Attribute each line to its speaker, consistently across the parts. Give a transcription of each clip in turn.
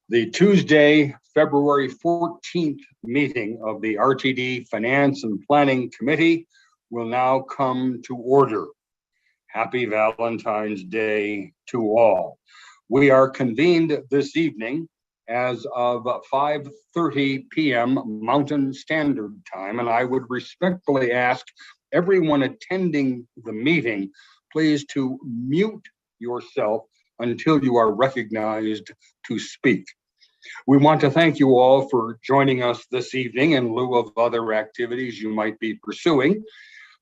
Speaker 1: The Tuesday, February 14th meeting of the RTD Finance and Planning Committee will now come to order. Happy Valentine's Day to all. We are convened this evening as of 5:30 p.m. Mountain Standard Time, and I would respectfully ask everyone attending the meeting, please to mute yourself until you are recognized to speak. We want to thank you all for joining us this evening in lieu of other activities you might be pursuing.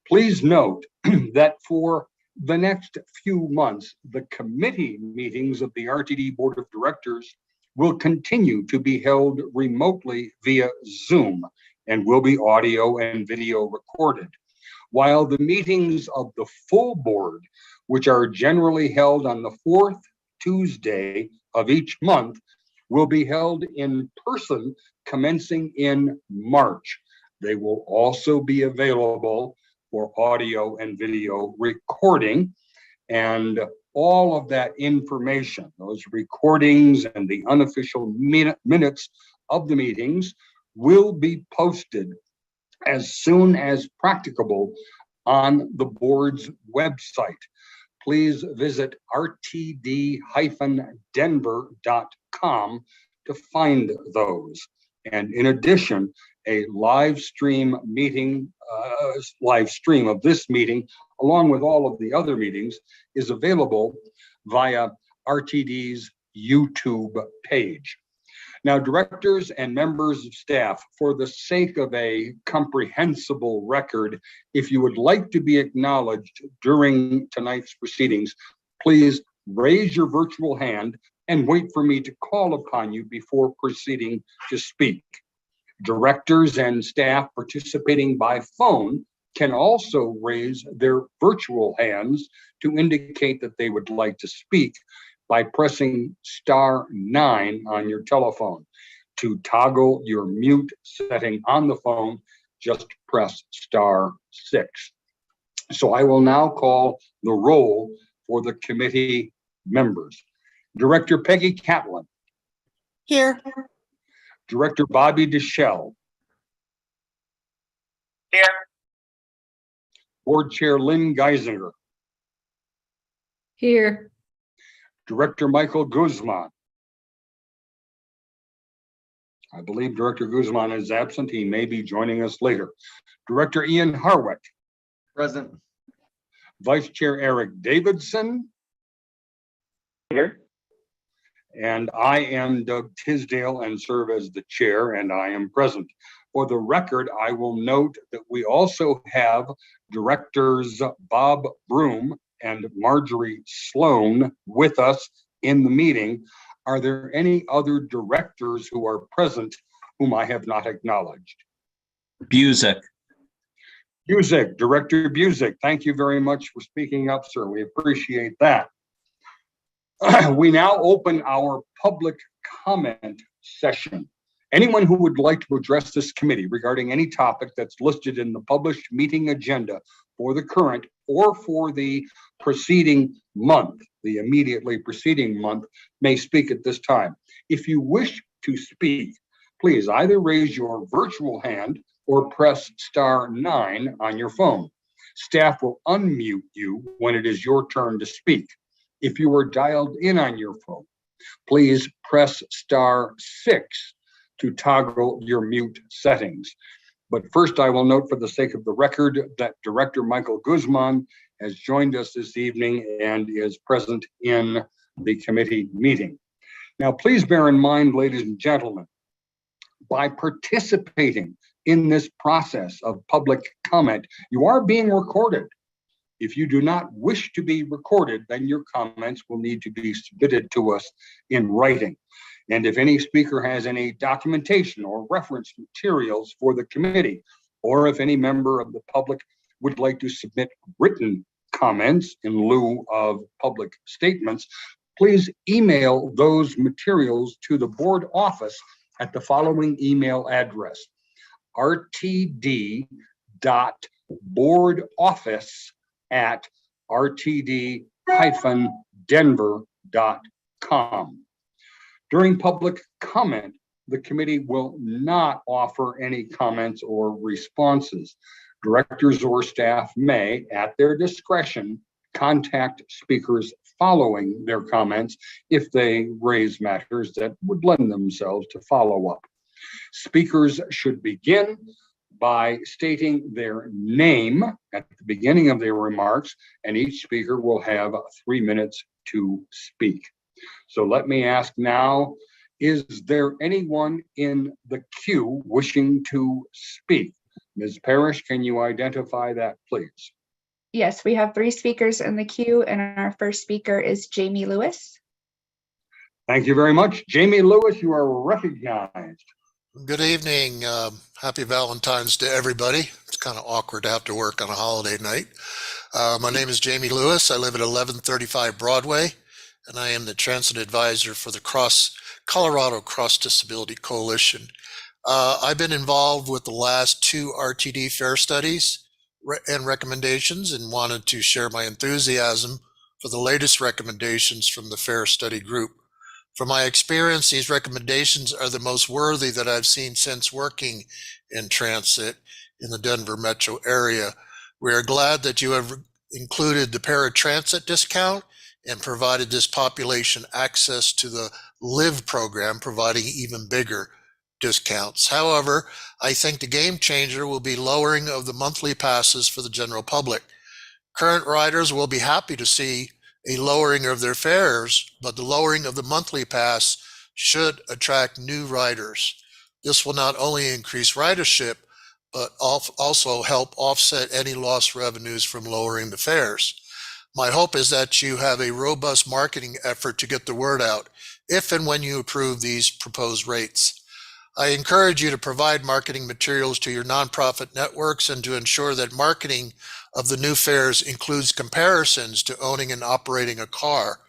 Speaker 1: Please note that for the next few months, the committee meetings of the RTD Board of Directors will continue to be held remotely via Zoom and will be audio and video recorded, while the meetings of the full board, which are generally held on the fourth Tuesday of each month, will be held in person commencing in March. They will also be available for audio and video recording, and all of that information, those recordings and the unofficial minutes of the meetings, will be posted as soon as practicable on the board's website. Please visit rtd-denver.com to find those. And in addition, a live stream of this meeting, along with all of the other meetings, is available via RTD's YouTube page. Now, directors and members of staff, for the sake of a comprehensible record, if you would like to be acknowledged during tonight's proceedings, please raise your virtual hand and wait for me to call upon you before proceeding to speak. Directors and staff participating by phone can also raise their virtual hands to indicate that they would like to speak by pressing *9 on your telephone. To toggle your mute setting on the phone, just press *6. So I will now call the roll for the committee members. Director Peggy Catlin.
Speaker 2: Here.
Speaker 1: Director Bobby Deschel.
Speaker 2: Here.
Speaker 1: Board Chair Lynn Geisinger.
Speaker 3: Here.
Speaker 1: Director Michael Guzman. I believe Director Guzman is absent. He may be joining us later. Director Ian Harwick.
Speaker 4: Present.
Speaker 1: Vice Chair Eric Davidson.
Speaker 4: Here.
Speaker 1: And I am Doug Tisdale and serve as the chair, and I am present. For the record, I will note that we also have Directors Bob Broom and Marjorie Sloan with us in the meeting. Are there any other directors who are present whom I have not acknowledged?
Speaker 5: Busick.
Speaker 1: Busick, Director Busick, thank you very much for speaking up, sir. We appreciate that. We now open our public comment session. Anyone who would like to address this committee regarding any topic that's listed in the published meeting agenda for the current or for the preceding month, the immediately preceding month, may speak at this time. If you wish to speak, please either raise your virtual hand or press *9 on your phone. Staff will unmute you when it is your turn to speak. If you are dialed in on your phone, please press *6 to toggle your mute settings. But first, I will note for the sake of the record that Director Michael Guzman has joined us this evening and is present in the committee meeting. Now, please bear in mind, ladies and gentlemen, by participating in this process of public comment, you are being recorded. If you do not wish to be recorded, then your comments will need to be submitted to us in writing. And if any speaker has any documentation or reference materials for the committee, or if any member of the public would like to submit written comments in lieu of public statements, please email those materials to the board office at the following email address: rtd.boardoffice@rtd-denver.com. During public comment, the committee will not offer any comments or responses. Directors or staff may, at their discretion, contact speakers following their comments if they raise matters that would lend themselves to follow up. Speakers should begin by stating their name at the beginning of their remarks, and each speaker will have 3 minutes to speak. So let me ask now, is there anyone in the queue wishing to speak? Ms. Parrish, can you identify that, please?
Speaker 2: Yes, we have 3 speakers in the queue, and our first speaker is Jamie Lewis.
Speaker 1: Thank you very much. Jamie Lewis, you are recognized.
Speaker 3: Good evening. Happy Valentine's to everybody. It's kind of awkward after work on a holiday night. My name is Jamie Lewis. I live at 1135 Broadway, and I am the transit advisor for the Colorado Cross Disability Coalition. I've been involved with the last 2 RTD fare studies and recommendations, and wanted to share my enthusiasm for the latest recommendations from the fare study group. From my experience, these recommendations are the most worthy that I've seen since working in transit in the Denver metro area. We are glad that you have included the paratransit discount and provided this population access to the LIVE program, providing even bigger discounts. However, I think the game changer will be lowering of the monthly passes for the general public. Current riders will be happy to see a lowering of their fares, but the lowering of the monthly pass should attract new riders. This will not only increase ridership, but also help offset any lost revenues from lowering the fares. My hope is that you have a robust marketing effort to get the word out if and when you approve these proposed rates. I encourage you to provide marketing materials to your nonprofit networks and to ensure that marketing of the new fares includes comparisons to owning and operating a car.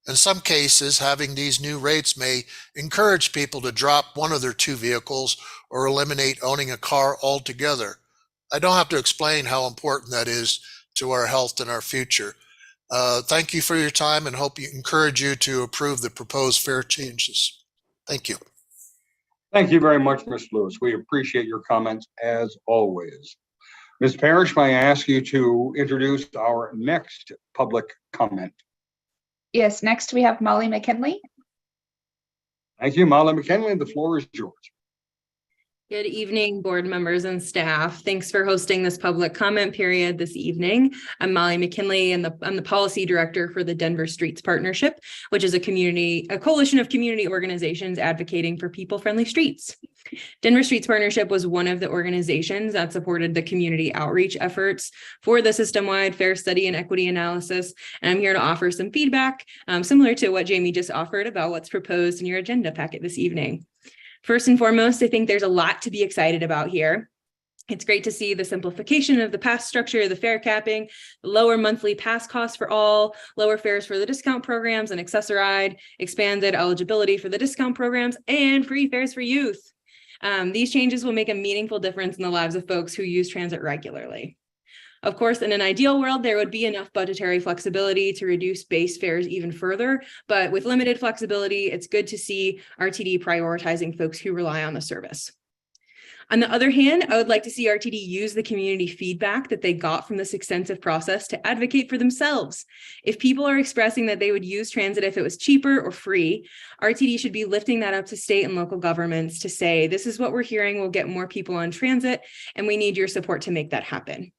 Speaker 3: In some cases, having these new rates may encourage people to drop one of their 2 vehicles or eliminate owning a car altogether. I don't have to explain how important that is to our health and our future. Thank you for your time, and encourage you to approve the proposed fare changes. Thank you.
Speaker 1: Thank you very much, Ms. Lewis. We appreciate your comments as always. Ms. Parrish, may I ask you to introduce our next public comment?
Speaker 2: Yes, next we have Molly McKinley.
Speaker 1: Thank you, Molly McKinley. The floor is yours.
Speaker 5: Good evening, board members and staff. Thanks for hosting this public comment period this evening. I'm Molly McKinley, and I'm the policy director for the Denver Streets Partnership, which is a coalition of community organizations advocating for people-friendly streets. Denver Streets Partnership was one of the organizations that supported the community outreach efforts for the system-wide fare study and equity analysis. And I'm here to offer some feedback, similar to what Jamie just offered about what's proposed in your agenda packet this evening. First and foremost, I think there's a lot to be excited about here. It's great to see the simplification of the pass structure, the fare capping, lower monthly pass costs for all, lower fares for the discount programs and Access-a-Ride, expanded eligibility for the discount programs, and free fares for youth. These changes will make a meaningful difference in the lives of folks who use transit regularly. Of course, in an ideal world, there would be enough budgetary flexibility to reduce base fares even further, but with limited flexibility, it's good to see RTD prioritizing folks who rely on the service. On the other hand, I would like to see RTD use the community feedback that they got from this extensive process to advocate for themselves. If people are expressing that they would use transit if it was cheaper or free, RTD should be lifting that up to state and local governments to say, this is what we're hearing will get more people on transit, and we need your support to make that happen.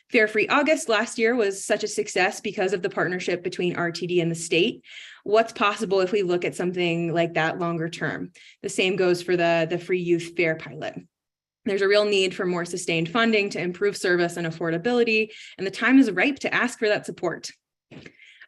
Speaker 5: Fare Free August last year was such a success because of the partnership between RTD and the state. What's possible if we look at something like that longer term? The same goes for the free youth fare pilot. There's a real need for more sustained funding to improve service and affordability, and the time is ripe to ask for that support.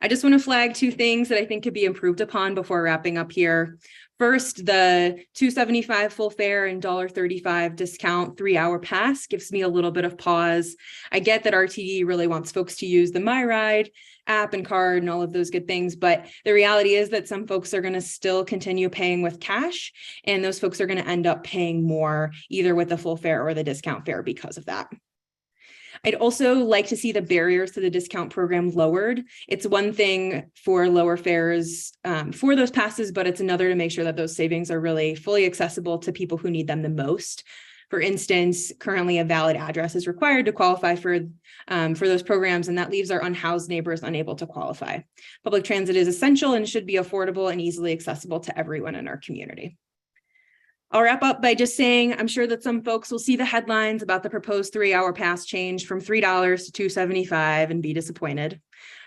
Speaker 5: I just want to flag 2 things that I think could be improved upon before wrapping up here. First, the $2.75 full fare and $1.35 discount 3-hour pass gives me a little bit of pause. I get that RTD really wants folks to use the MyRide app and card and all of those good things, but the reality is that some folks are going to still continue paying with cash, and those folks are going to end up paying more either with the full fare or the discount fare because of that. I'd also like to see the barriers to the discount program lowered. It's one thing for lower fares for those passes, but it's another to make sure that those savings are really fully accessible to people who need them the most. For instance, currently a valid address is required to qualify for those programs, and that leaves our unhoused neighbors unable to qualify. Public transit is essential and should be affordable and easily accessible to everyone in our community. I'll wrap up by just saying, I'm sure that some folks will see the headlines about the proposed 3-hour pass change from $3 to $2.75 and be disappointed.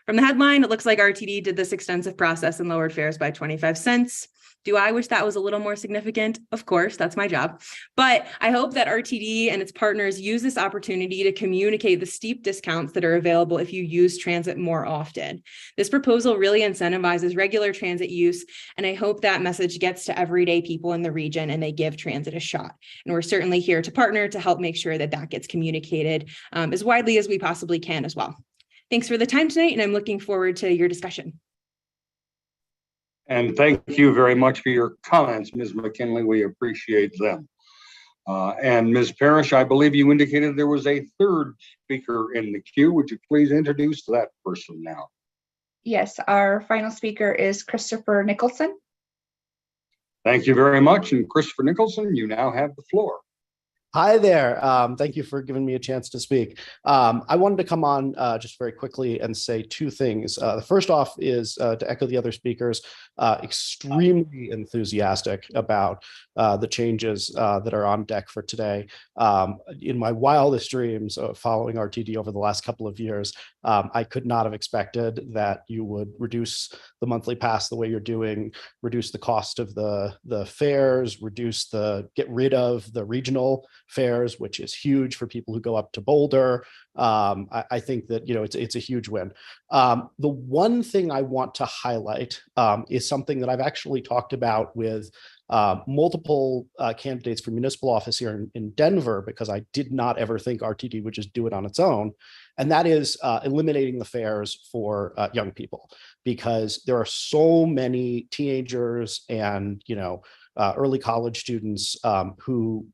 Speaker 5: From the headline, it looks like RTD did this extensive process and lowered fares by 25 cents. Do I wish that was a little more significant? Of course, that's my job. But I hope that RTD and its partners use this opportunity to communicate the steep discounts that are available if you use transit more often. This proposal really incentivizes regular transit use, and I hope that message gets to everyday people in the region and they give transit a shot. And we're certainly here to partner to help make sure that that gets communicated as widely as we possibly can as well. Thanks for the time tonight, and I'm looking forward to your discussion.
Speaker 1: And thank you very much for your comments, Ms. McKinley. We appreciate them. And Ms. Parrish, I believe you indicated there was a third speaker in the queue. Would you please introduce that person now?
Speaker 2: Yes, our final speaker is Christopher Nicholson.
Speaker 1: Thank you very much. And Christopher Nicholson, you now have the floor.
Speaker 6: Hi there. Thank you for giving me a chance to speak. I wanted to come on just very quickly and say two things. The first off is to echo the other speakers, extremely enthusiastic about the changes that are on deck for today. In my wildest dreams of following RTD over the last couple of years, I could not have expected that you would reduce the monthly pass the way you're doing, reduce the cost of the fares, get rid of the regional fares, which is huge for people who go up to Boulder. I think that, it's a huge win. The one thing I want to highlight is something that I've actually talked about with multiple candidates for municipal office here in Denver, because I did not ever think RTD would just do it on its own. And that is eliminating the fares for young people, because there are so many teenagers and, early college students who,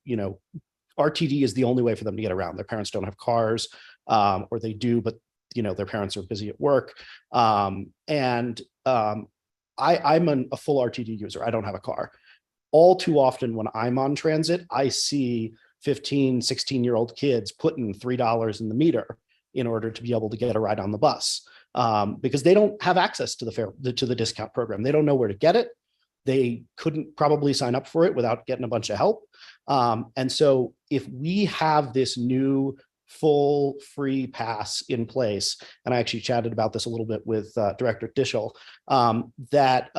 Speaker 6: RTD is the only way for them to get around. Their parents don't have cars, or they do, but their parents are busy at work. I'm a full RTD user. I don't have a car. All too often when I'm on transit, I see 15, 16-year-old kids putting $3 in the meter in order to be able to get a ride on the bus, because they don't have access to the discount program. They don't know where to get it. They couldn't probably sign up for it without getting a bunch of help. And so if we have this new full free pass in place, and I actually chatted about this a little bit with Director Dishel, that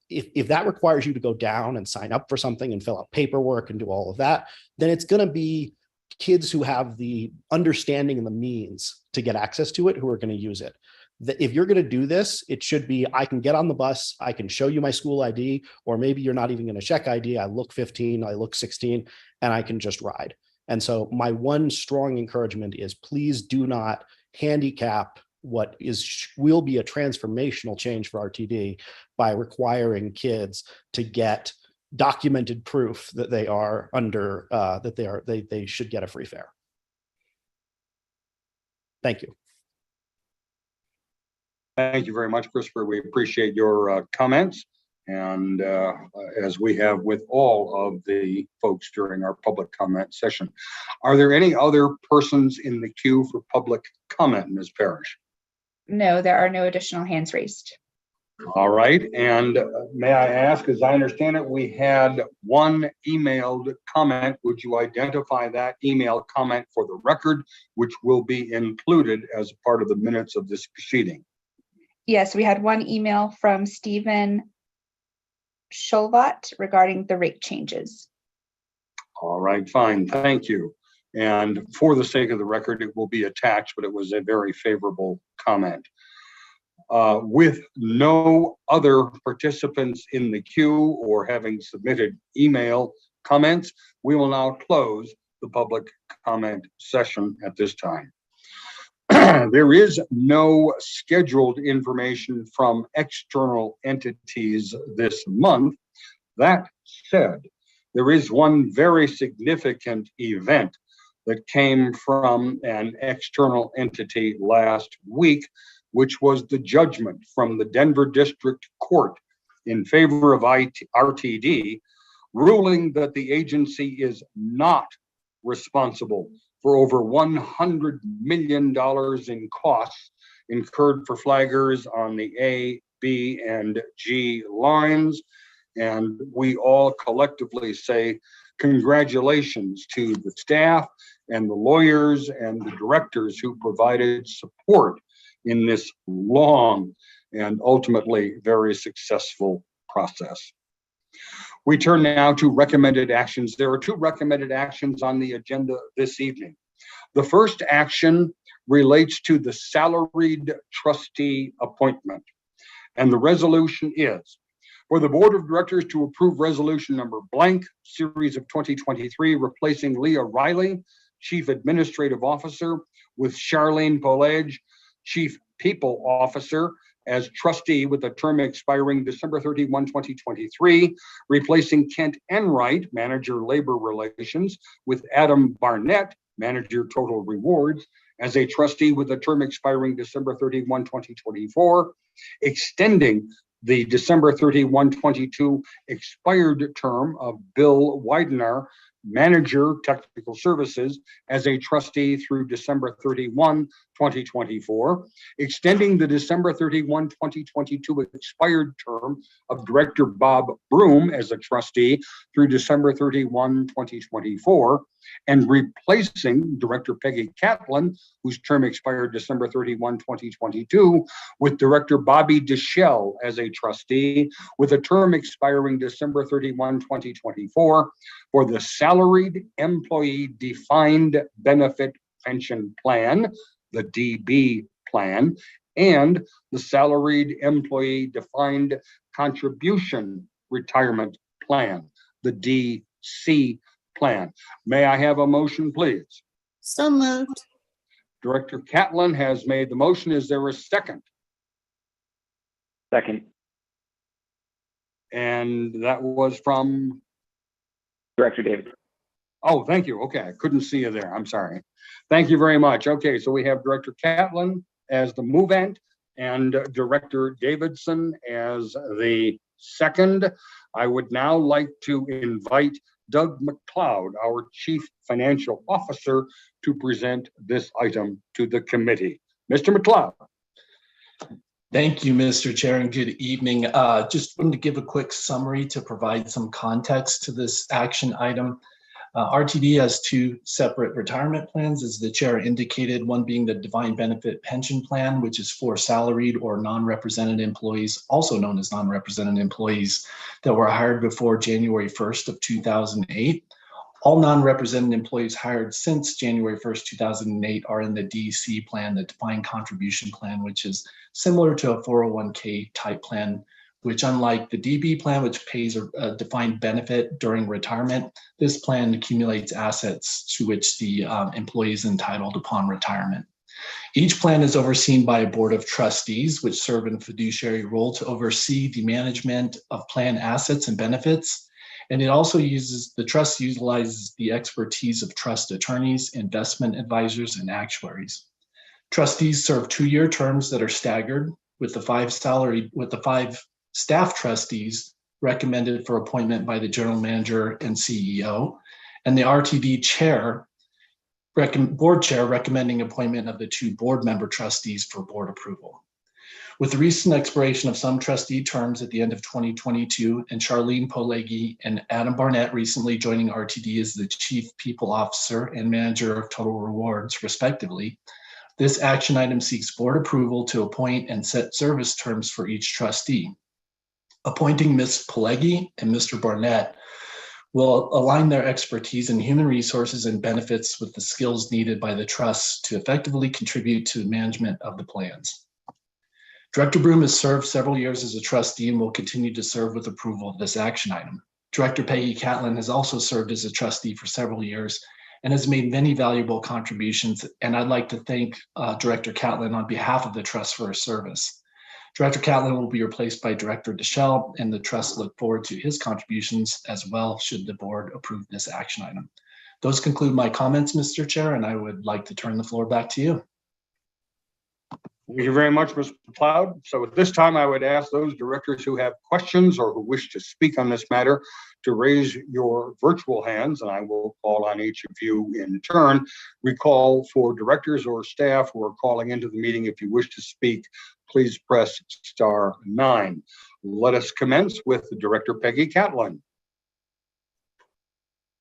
Speaker 6: if that requires you to go down and sign up for something and fill out paperwork and do all of that, then it's going to be kids who have the understanding and the means to get access to it who are going to use it. If you're going to do this, it should be, I can get on the bus, I can show you my school ID, or maybe you're not even going to check ID. I look 15, I look 16, and I can just ride. And so my one strong encouragement is, please do not handicap what will be a transformational change for RTD by requiring kids to get documented proof that they are under, they should get a free fare. Thank you.
Speaker 1: Thank you very much, Christopher. We appreciate your comments. And as we have with all of the folks during our public comment session, are there any other persons in the queue for public comment, Ms. Parrish?
Speaker 2: No, there are no additional hands raised.
Speaker 1: All right. And may I ask, as I understand it, we had one emailed comment. Would you identify that email comment for the record, which will be included as part of the minutes of this proceeding?
Speaker 2: Yes, we had one email from Stephen Shulvat regarding the rate changes.
Speaker 1: All right, fine. Thank you. And for the sake of the record, it will be attached, but it was a very favorable comment. With no other participants in the queue or having submitted email comments, we will now close the public comment session at this time. There is no scheduled information from external entities this month. That said, there is one very significant event that came from an external entity last week, which was the judgment from the Denver District Court in favor of RTD, ruling that the agency is not responsible for over $100 million in costs incurred for flaggers on the A, B, and G lines. And we all collectively say congratulations to the staff and the lawyers and the directors who provided support in this long and ultimately very successful process. We turn now to recommended actions. There are two recommended actions on the agenda this evening. The first action relates to the salaried trustee appointment. And the resolution is for the board of directors to approve resolution number blank, series of 2023, replacing Leah Riley, Chief Administrative Officer, with Charlene Polage, Chief People Officer, as trustee with a term expiring December 31, 2023, replacing Kent Enright, Manager Labor Relations, with Adam Barnett, Manager Total Rewards, as a trustee with a term expiring December 31, 2024, extending the December 31, 22 expired term of Bill Widener, Manager Technical Services, as a trustee through December 31, 2024, extending the December 31, 2022 expired term of Director Bob Broom as a trustee through December 31, 2024, and replacing Director Peggy Catlin, whose term expired December 31, 2022, with Director Bobby Deschel as a trustee with a term expiring December 31, 2024, for the Salaried Employee Defined Benefit Pension Plan, the DB plan, and the Salaried Employee Defined Contribution Retirement Plan, the DC plan. May I have a motion, please?
Speaker 7: So moved.
Speaker 1: Director Catlin has made the motion. Is there a second?
Speaker 4: Second.
Speaker 1: And that was from,
Speaker 4: Director David.
Speaker 1: oh, thank you. Okay, I couldn't see you there. I'm sorry. Thank you very much. Okay, so we have Director Catlin as the movant and Director Davidson as the second. I would now like to invite Doug McLeod, our Chief Financial Officer, to present this item to the committee. Mr. McLeod.
Speaker 8: Thank you, Mr. Chair, and good evening. Just wanted to give a quick summary to provide some context to this action item. RTD has two separate retirement plans, as the chair indicated, one being the Defined Benefit Pension Plan, which is for salaried or non-represented employees, also known as non-represented employees that were hired before January 1st of 2008. All non-represented employees hired since January 1st, 2008 are in the DC plan, the Defined Contribution Plan, which is similar to a 401k type plan, which unlike the DB plan, which pays a defined benefit during retirement, this plan accumulates assets to which the employee is entitled upon retirement. Each plan is overseen by a board of trustees, which serve in a fiduciary role to oversee the management of plan assets and benefits. And it also the trust utilizes the expertise of trust attorneys, investment advisors, and actuaries. Trustees serve 2-year terms that are staggered with the five staff trustees recommended for appointment by the general manager and CEO, and the RTD board chair recommending appointment of the 2 board member trustees for board approval. With the recent expiration of some trustee terms at the end of 2022 and Charlene Polagi and Adam Barnett recently joining RTD as the Chief People Officer and Manager of Total Rewards, respectively, this action item seeks board approval to appoint and set service terms for each trustee. Appointing Ms. Polagi and Mr. Barnett will align their expertise in human resources and benefits with the skills needed by the trust to effectively contribute to the management of the plans. Director Broom has served several years as a trustee and will continue to serve with approval of this action item. Director Peggy Catlin has also served as a trustee for several years and has made many valuable contributions, and I'd like to thank Director Catlin on behalf of the trust for her service. Director Catlin will be replaced by Director Deschel, and the trust look forward to his contributions as well should the board approve this action item. Those conclude my comments, Mr. Chair, and I would like to turn the floor back to you.
Speaker 1: Thank you very much, Mr. McLeod. So at this time, I would ask those directors who have questions or who wish to speak on this matter to raise your virtual hands, and I will call on each of you in turn. Recall for directors or staff who are calling into the meeting, if you wish to speak, please press *9. Let us commence with Director Peggy Catlin.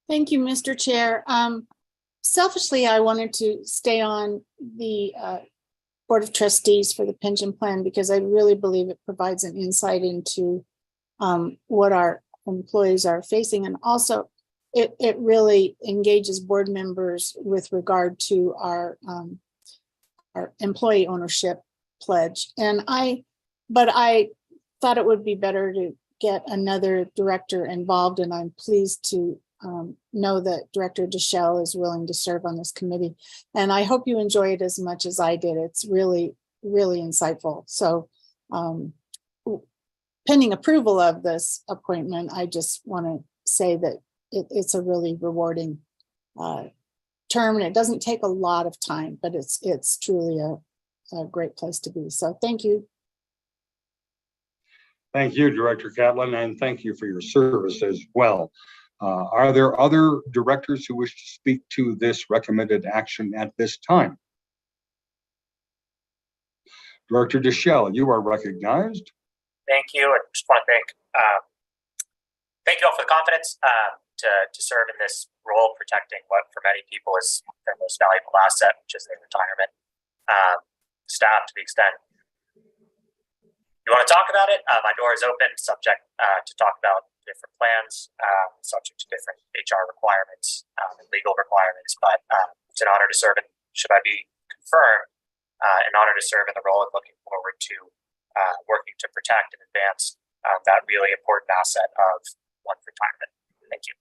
Speaker 7: Thank you, Mr. Chair. Selfishly, I wanted to stay on the Board of Trustees for the pension plan because I really believe it provides an insight into what our employees are facing. And also it really engages board members with regard to our employee ownership pledge. But I thought it would be better to get another director involved, and I'm pleased to know that Director Deschel is willing to serve on this committee. And I hope you enjoy it as much as I did. It's really, really insightful. So pending approval of this appointment, I just want to say that it's a really rewarding term, and it doesn't take a lot of time, but it's truly a great place to be. So thank you.
Speaker 1: Thank you, Director Catlin, and thank you for your service as well. Are there other directors who wish to speak to this recommended action at this time? Director Deschel, you are recognized.
Speaker 9: Thank you. I just want to thank you all for the confidence to serve in this role, protecting what for many people is their most valuable asset, which is their retirement. Staff, to the extent you want to talk about it, my door is open, subject to talk about different plans, subject to different HR requirements and legal requirements. But it's an honor to serve, and should I be confirmed, an honor to serve in the role, and looking forward to working to protect and advance that really important asset of one's retirement. Thank you.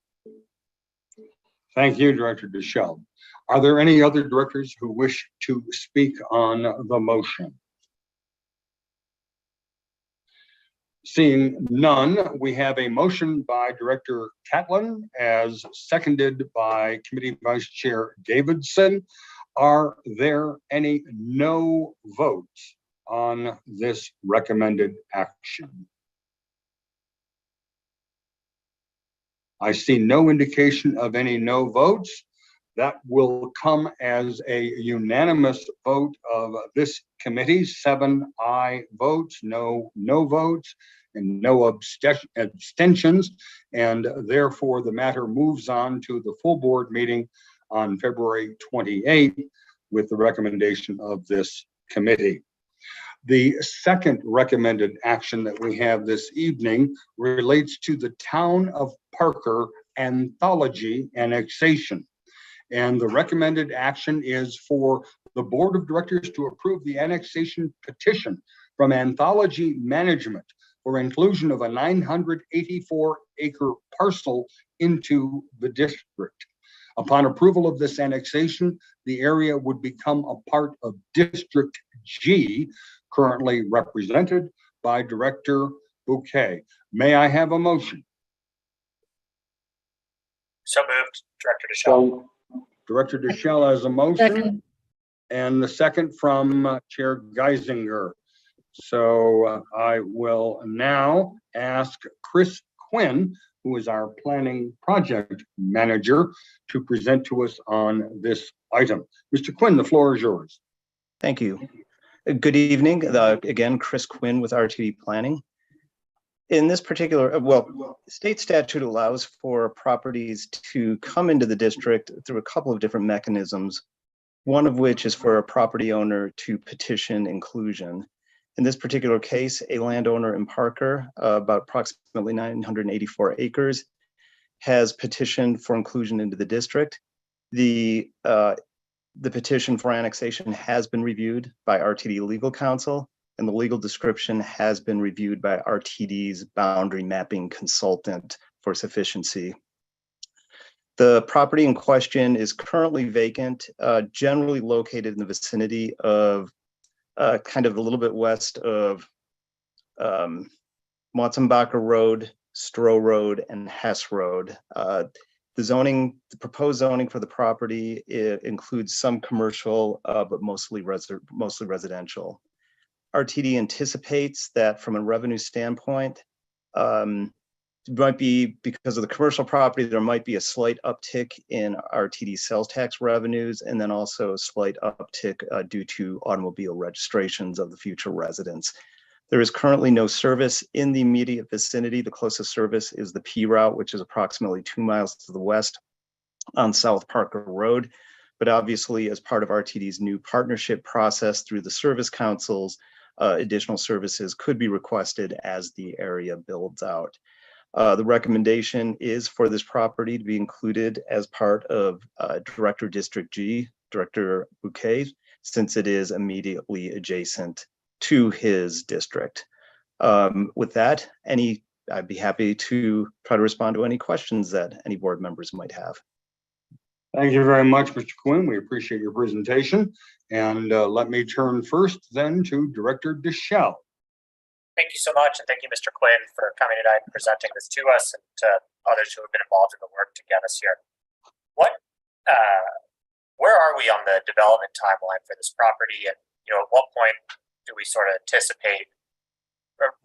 Speaker 1: Thank you, Director Deschel. Are there any other directors who wish to speak on the motion? Seeing none, we have a motion by Director Catlin as seconded by Committee Vice Chair Davidson. Are there any no votes on this recommended action? I see no indication of any no votes. That will come as a unanimous vote of this committee, 7 aye votes, no votes, and no abstentions. And therefore, the matter moves on to the full board meeting on February 28th with the recommendation of this committee. The second recommended action that we have this evening relates to the Town of Parker Anthology annexation. And the recommended action is for the Board of Directors to approve the annexation petition from Anthology Management for inclusion of a 984-acre parcel into the district. Upon approval of this annexation, the area would become a part of District G, currently represented by Director Bouquet. May I have a motion?
Speaker 9: So moved, Director Deschel.
Speaker 1: Director Deschel has a motion.
Speaker 2: Second.
Speaker 1: And the second from Chair Geisinger. So I will now ask Chris Quinn, who is our planning project manager, to present to us on this item. Mr. Quinn, the floor is yours.
Speaker 10: Thank you. Good evening. Again, Chris Quinn with RTD Planning. In this particular, state statute allows for properties to come into the district through a couple of different mechanisms, one of which is for a property owner to petition inclusion. In this particular case, a landowner in Parker, about approximately 984 acres, has petitioned for inclusion into the district. The petition for annexation has been reviewed by RTD Legal Counsel, and the legal description has been reviewed by RTD's boundary mapping consultant for sufficiency. The property in question is currently vacant, generally located in the vicinity of kind of a little bit west of Motzenbacher Road, Stroh Road, and Hess Road. The proposed zoning for the property, it includes some commercial, but mostly residential. RTD anticipates that from a revenue standpoint, might be because of the commercial property, there might be a slight uptick in RTD sales tax revenues, and then also a slight uptick due to automobile registrations of the future residents. There is currently no service in the immediate vicinity. The closest service is the P route, which is approximately 2 miles to the west on South Parker Road. But obviously, as part of RTD's new partnership process through the service councils, additional services could be requested as the area builds out. The recommendation is for this property to be included as part of Director District G, Director Bouquet, since it is immediately adjacent to his district. With that, I'd be happy to try to respond to any questions that any board members might have.
Speaker 1: Thank you very much, Mr. Quinn. We appreciate your presentation. And let me turn first then to Director Deschel.
Speaker 9: Thank you so much, and thank you, Mr. Quinn, for coming tonight and presenting this to us and to others who have been involved in the work to get us here. Where are we on the development timeline for this property, and at what point do we sort of anticipate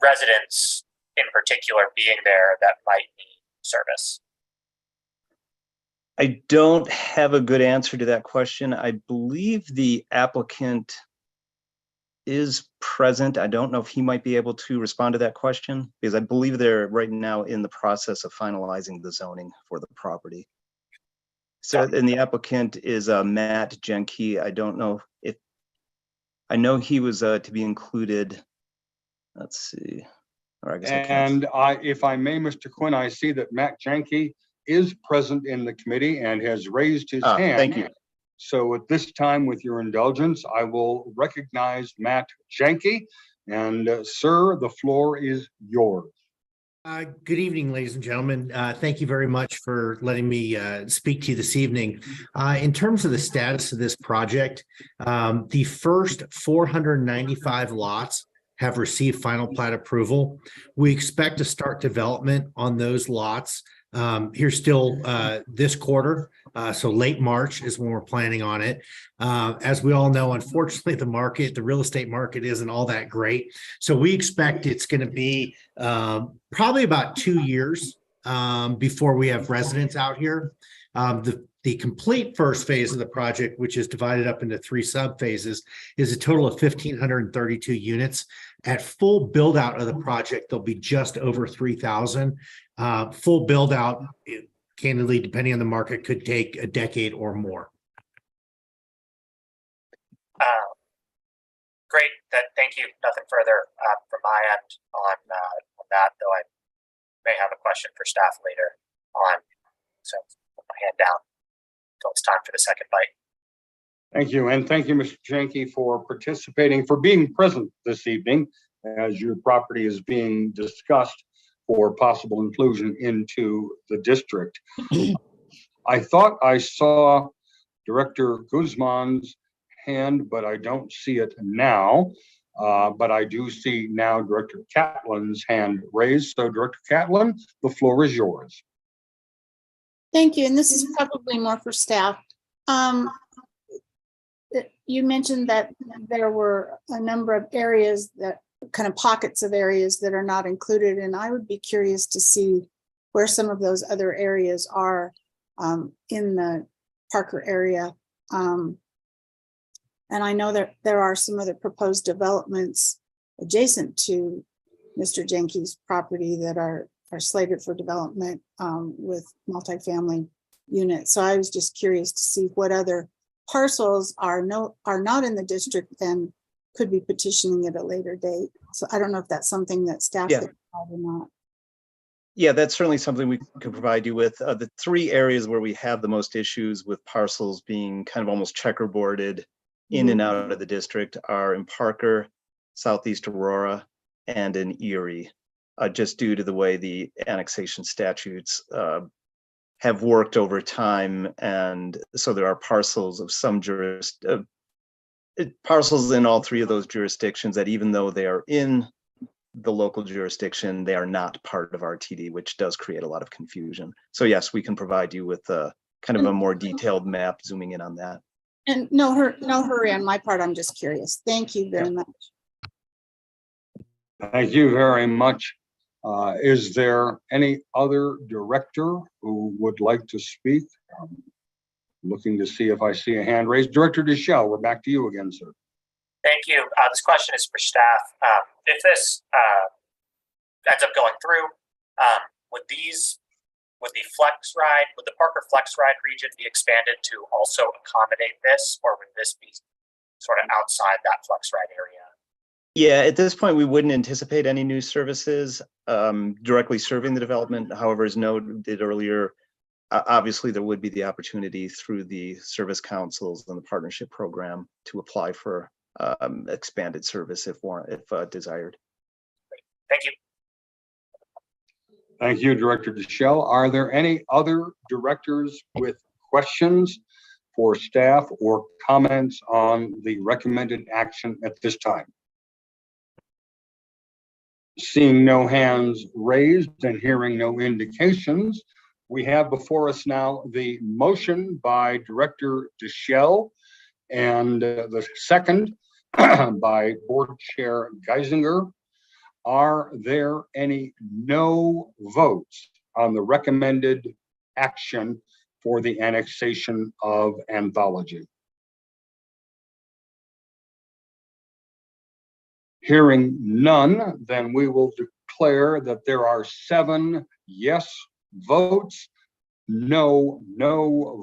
Speaker 9: residents in particular being there that might need service?
Speaker 10: I don't have a good answer to that question. I believe the applicant is present. I don't know if he might be able to respond to that question, because I believe they're right now in the process of finalizing the zoning for the property. So, and the applicant is Matt Jenke. I don't know if, I know he was to be included. Let's see. Or I guess
Speaker 1: If I may, Mr. Quinn, I see that Matt Jenke is present in the committee and has raised his hand.
Speaker 10: Thank you.
Speaker 1: So at this time, with your indulgence, I will recognize Matt Jenke. And sir, the floor is yours.
Speaker 11: Good evening, ladies and gentlemen. Thank you very much for letting me speak to you this evening. In terms of the status of this project, the first 495 lots have received final plat approval. We expect to start development on those lots here still this quarter. So late March is when we're planning on it. As we all know, unfortunately, the real estate market isn't all that great. So we expect it's going to be probably about 2 years before we have residents out here. The complete first phase of the project, which is divided up into 3 sub phases, is a total of 1,532 units. At full build out of the project, there'll be just over 3,000. Full build out, candidly, depending on the market, could take a decade or more.
Speaker 9: Great. Thank you. Nothing further from my end on that, though I may have a question for staff later on. So put my hand down until it's time for the second bite.
Speaker 1: Thank you. And thank you, Mr. Jenke, for participating, for being present this evening as your property is being discussed for possible inclusion into the district. I thought I saw Director Guzman's hand, but I don't see it now. But I do see now Director Catlin's hand raised. So Director Catlin, the floor is yours.
Speaker 7: Thank you. And this is probably more for staff. You mentioned that there were a number of areas that kind of pockets of areas that are not included. And I would be curious to see where some of those other areas are in the Parker area. And I know that there are some other proposed developments adjacent to Mr. Jenke's property that are slated for development with multifamily units. So I was just curious to see what other parcels are not in the district and could be petitioning at a later date. So I don't know if that's something that staff could provide or not.
Speaker 10: Yeah, that's certainly something we could provide you with. The 3 areas where we have the most issues with parcels being kind of almost checkerboarded in and out of the district are in Parker, Southeast Aurora, and in Erie, just due to the way the annexation statutes have worked over time. And so there are parcels of some parcels in all 3 of those jurisdictions that, even though they are in the local jurisdiction, they are not part of RTD, which does create a lot of confusion. So yes, we can provide you with a kind of a more detailed map zooming in on that.
Speaker 7: And no hurry on my part. I'm just curious. Thank you very much.
Speaker 1: Thank you very much. Is there any other director who would like to speak? Looking to see if I see a hand raised. Director Deschel, we're back to you again, sir.
Speaker 9: Thank you. This question is for staff. If this ends up going through, would the Parker Flex Ride region be expanded to also accommodate this, or would this be sort of outside that Flex Ride area?
Speaker 10: Yeah, at this point, we wouldn't anticipate any new services directly serving the development. However, as noted earlier, obviously there would be the opportunity through the service councils and the partnership program to apply for expanded service if desired.
Speaker 9: Thank you.
Speaker 1: Thank you, Director Deschel. Are there any other directors with questions for staff or comments on the recommended action at this time? Seeing no hands raised and hearing no indications, we have before us now the motion by Director Deschel and the second by Board Chair Geisinger. Are there any no votes on the recommended action for the annexation of Anthology? Hearing none, then we will declare that there are 7 yes votes, no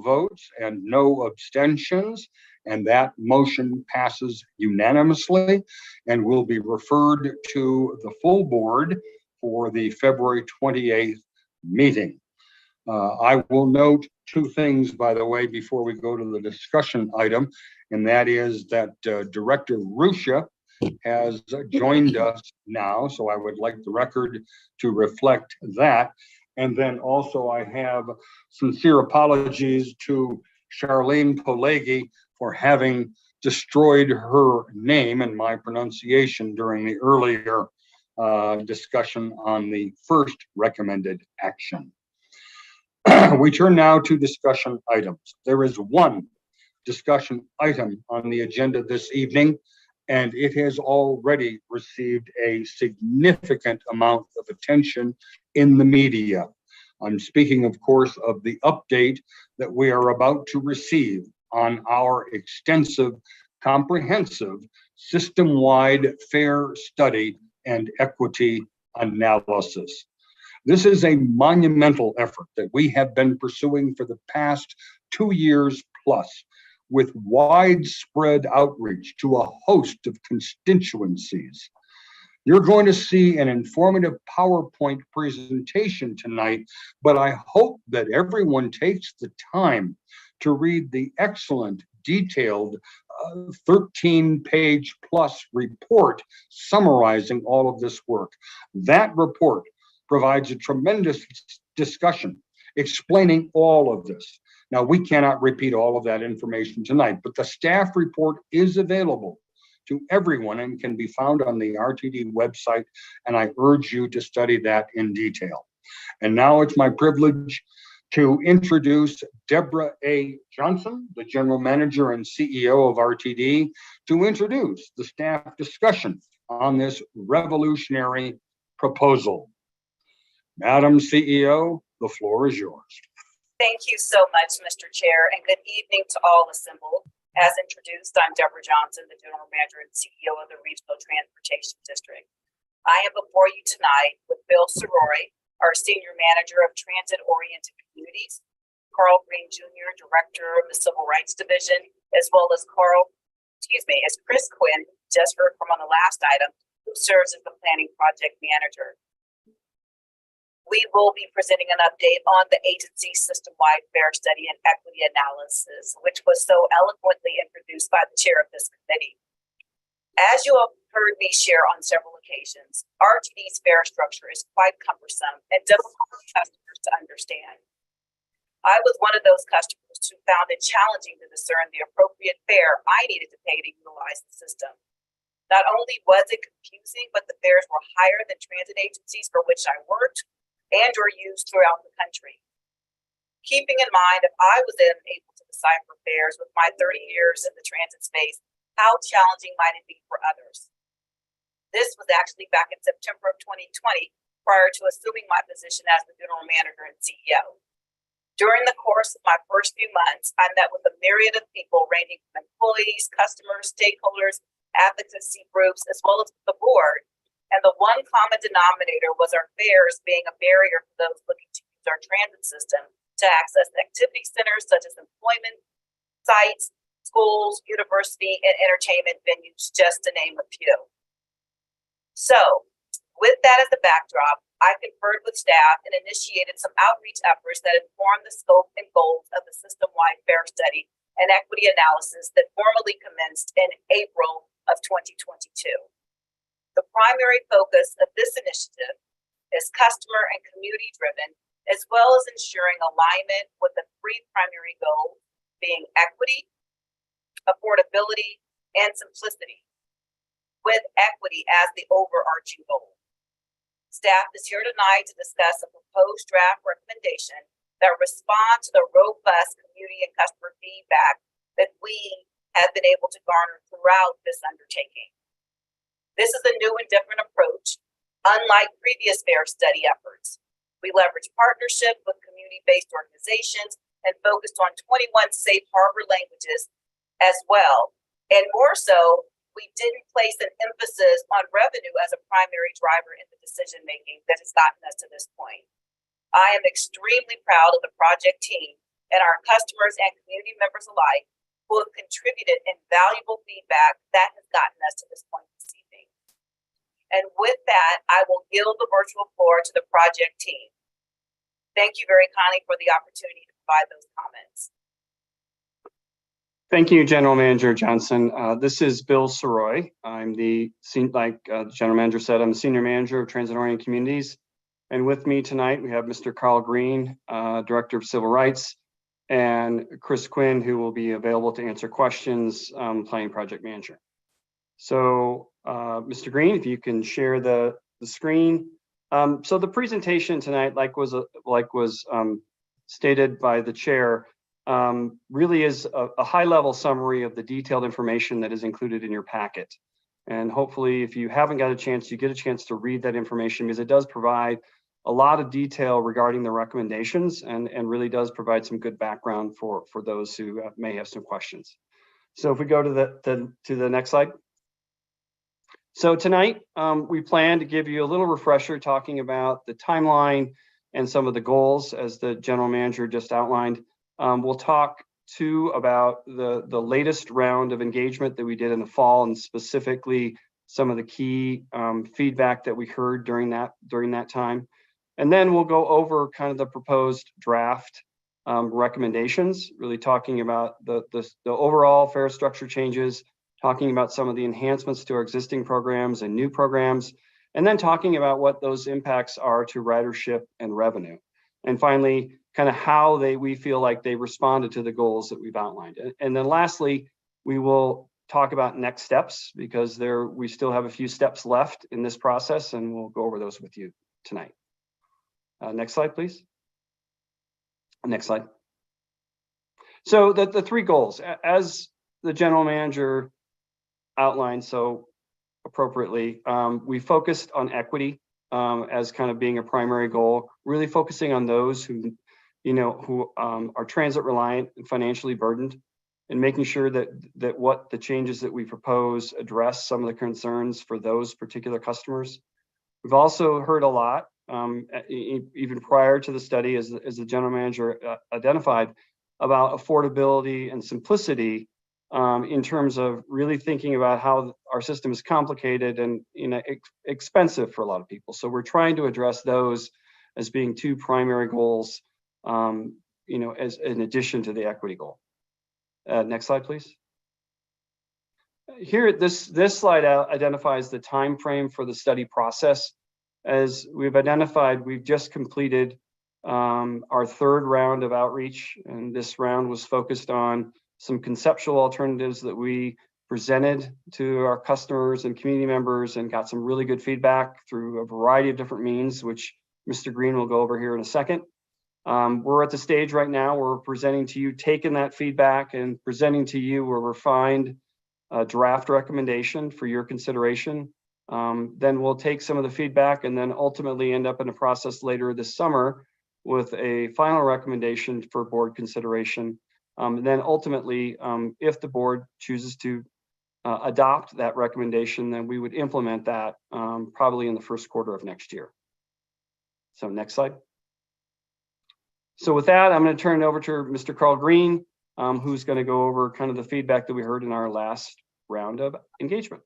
Speaker 1: votes, and no abstentions. And that motion passes unanimously and will be referred to the full board for the February 28th meeting. I will note 2 things, by the way, before we go to the discussion item, and that is that Director Ruscia has joined us now, so I would like the record to reflect that. And then also I have sincere apologies to Charlene Polegi for having destroyed her name and my pronunciation during the earlier discussion on the first recommended action. We turn now to discussion items. There is one discussion item on the agenda this evening, and it has already received a significant amount of attention in the media. I'm speaking, of course, of the update that we are about to receive on our extensive, comprehensive, system-wide fair study and equity analysis. This is a monumental effort that we have been pursuing for the past 2 years plus, with widespread outreach to a host of constituencies. You're going to see an informative PowerPoint presentation tonight, but I hope that everyone takes the time to read the excellent, detailed 13-page plus report summarizing all of this work. That report provides a tremendous discussion explaining all of this. Now, we cannot repeat all of that information tonight, but the staff report is available to everyone and can be found on the RTD website, and I urge you to study that in detail. And now it's my privilege to introduce Deborah A. Johnson, the General Manager and CEO of RTD, to introduce the staff discussion on this revolutionary proposal. Madam CEO, the floor is yours.
Speaker 12: Thank you so much, Mr. Chair, and good evening to all assembled. As introduced, I'm Deborah Johnson, the General Manager and CEO of the Regional Transportation District. I am before you tonight with Bill Sorori, our Senior Manager of Transit-Oriented Communities, Carl Green Jr., Director of the Civil Rights Division, as well as Chris Quinn, just heard from on the last item, who serves as the Planning Project Manager. We will be presenting an update on the agency's system-wide fair study and equity analysis, which was so eloquently introduced by the chair of this committee. As you have heard me share on several occasions, RTD's fare structure is quite cumbersome and difficult for customers to understand. I was one of those customers who found it challenging to discern the appropriate fare I needed to pay to utilize the system. Not only was it confusing, but the fares were higher than transit agencies for which I worked and or used throughout the country. Keeping in mind, if I was able to decide for fares with my 30 years in the transit space, how challenging might it be for others? This was actually back in September of 2020, prior to assuming my position as the general manager and CEO. During the course of my first few months, I met with a myriad of people ranging from employees, customers, stakeholders, advocacy groups, as well as the board. And the one common denominator was our fares being a barrier for those looking to use our transit system to access activity centers such as employment sites, schools, university, and entertainment venues, just to name a few. So, with that as the backdrop, I conferred with staff and initiated some outreach efforts that informed the scope and goals of the system-wide fare study and equity analysis that formally commenced in April of 2022. The primary focus of this initiative is customer and community driven, as well as ensuring alignment with the three primary goals being equity, affordability, and simplicity, with equity as the overarching goal. Staff is here tonight to discuss a proposed draft recommendation that responds to the robust community and customer feedback that we have been able to garner throughout this undertaking. This is a new and different approach, unlike previous fare study efforts. We leverage partnership with community-based organizations and focused on 21 safe harbor languages as well. And more so, we didn't place an emphasis on revenue as a primary driver in the decision-making that has gotten us to this point. I am extremely proud of the project team and our customers and community members alike who have contributed invaluable feedback that has gotten us to this point this evening. And with that, I will yield the virtual floor to the project team. Thank you very kindly for the opportunity to provide those comments.
Speaker 13: Thank you, General Manager Johnson. This is Bill Soroy. I'm like the General Manager said, I'm the Senior Manager of Transit-Oriented Communities. And with me tonight, we have Mr. Carl Green, Director of Civil Rights, and Chris Quinn, who will be available to answer questions, Planning Project Manager. So, Mr. Green, if you can share the screen. So the presentation tonight, like was stated by the chair, really is a high-level summary of the detailed information that is included in your packet. And hopefully, if you haven't got a chance, you get a chance to read that information, because it does provide a lot of detail regarding the recommendations and really does provide some good background for those who may have some questions. So if we go to the next slide. So tonight, we plan to give you a little refresher talking about the timeline and some of the goals as the General Manager just outlined. We'll talk too about the latest round of engagement that we did in the fall, and specifically some of the key feedback that we heard during that time. And then we'll go over kind of the proposed draft recommendations, really talking about the overall fare structure changes, talking about some of the enhancements to our existing programs and new programs, and then talking about what those impacts are to ridership and revenue. And finally, kind of how we feel like they responded to the goals that we've outlined. And then lastly, we will talk about next steps, because we still have a few steps left in this process, and we'll go over those with you tonight. Next slide, please. Next slide. So the three goals, as the General Manager outlined so appropriately, we focused on equity as kind of being a primary goal, really focusing on those who are transit reliant and financially burdened, and making sure that what the changes that we propose address some of the concerns for those particular customers. We've also heard a lot, even prior to the study, as the General Manager identified, about affordability and simplicity in terms of really thinking about how our system is complicated and expensive for a lot of people. So we're trying to address those as being two primary goals, as in addition to the equity goal. Next slide, please. Here, this slide identifies the time frame for the study process. As we've identified, we've just completed our third round of outreach, and this round was focused on some conceptual alternatives that we presented to our customers and community members and got some really good feedback through a variety of different means, which Mr. Green will go over here in a second. We're at the stage right now where we're presenting to you, taking that feedback and presenting to you a refined draft recommendation for your consideration. Then we'll take some of the feedback and then ultimately end up in a process later this summer with a final recommendation for board consideration. And then ultimately, if the board chooses to adopt that recommendation, then we would implement that probably in the first quarter of next year. So next slide. So with that, I'm going to turn it over to Mr. Carl Green, who's going to go over kind of the feedback that we heard in our last round of engagement.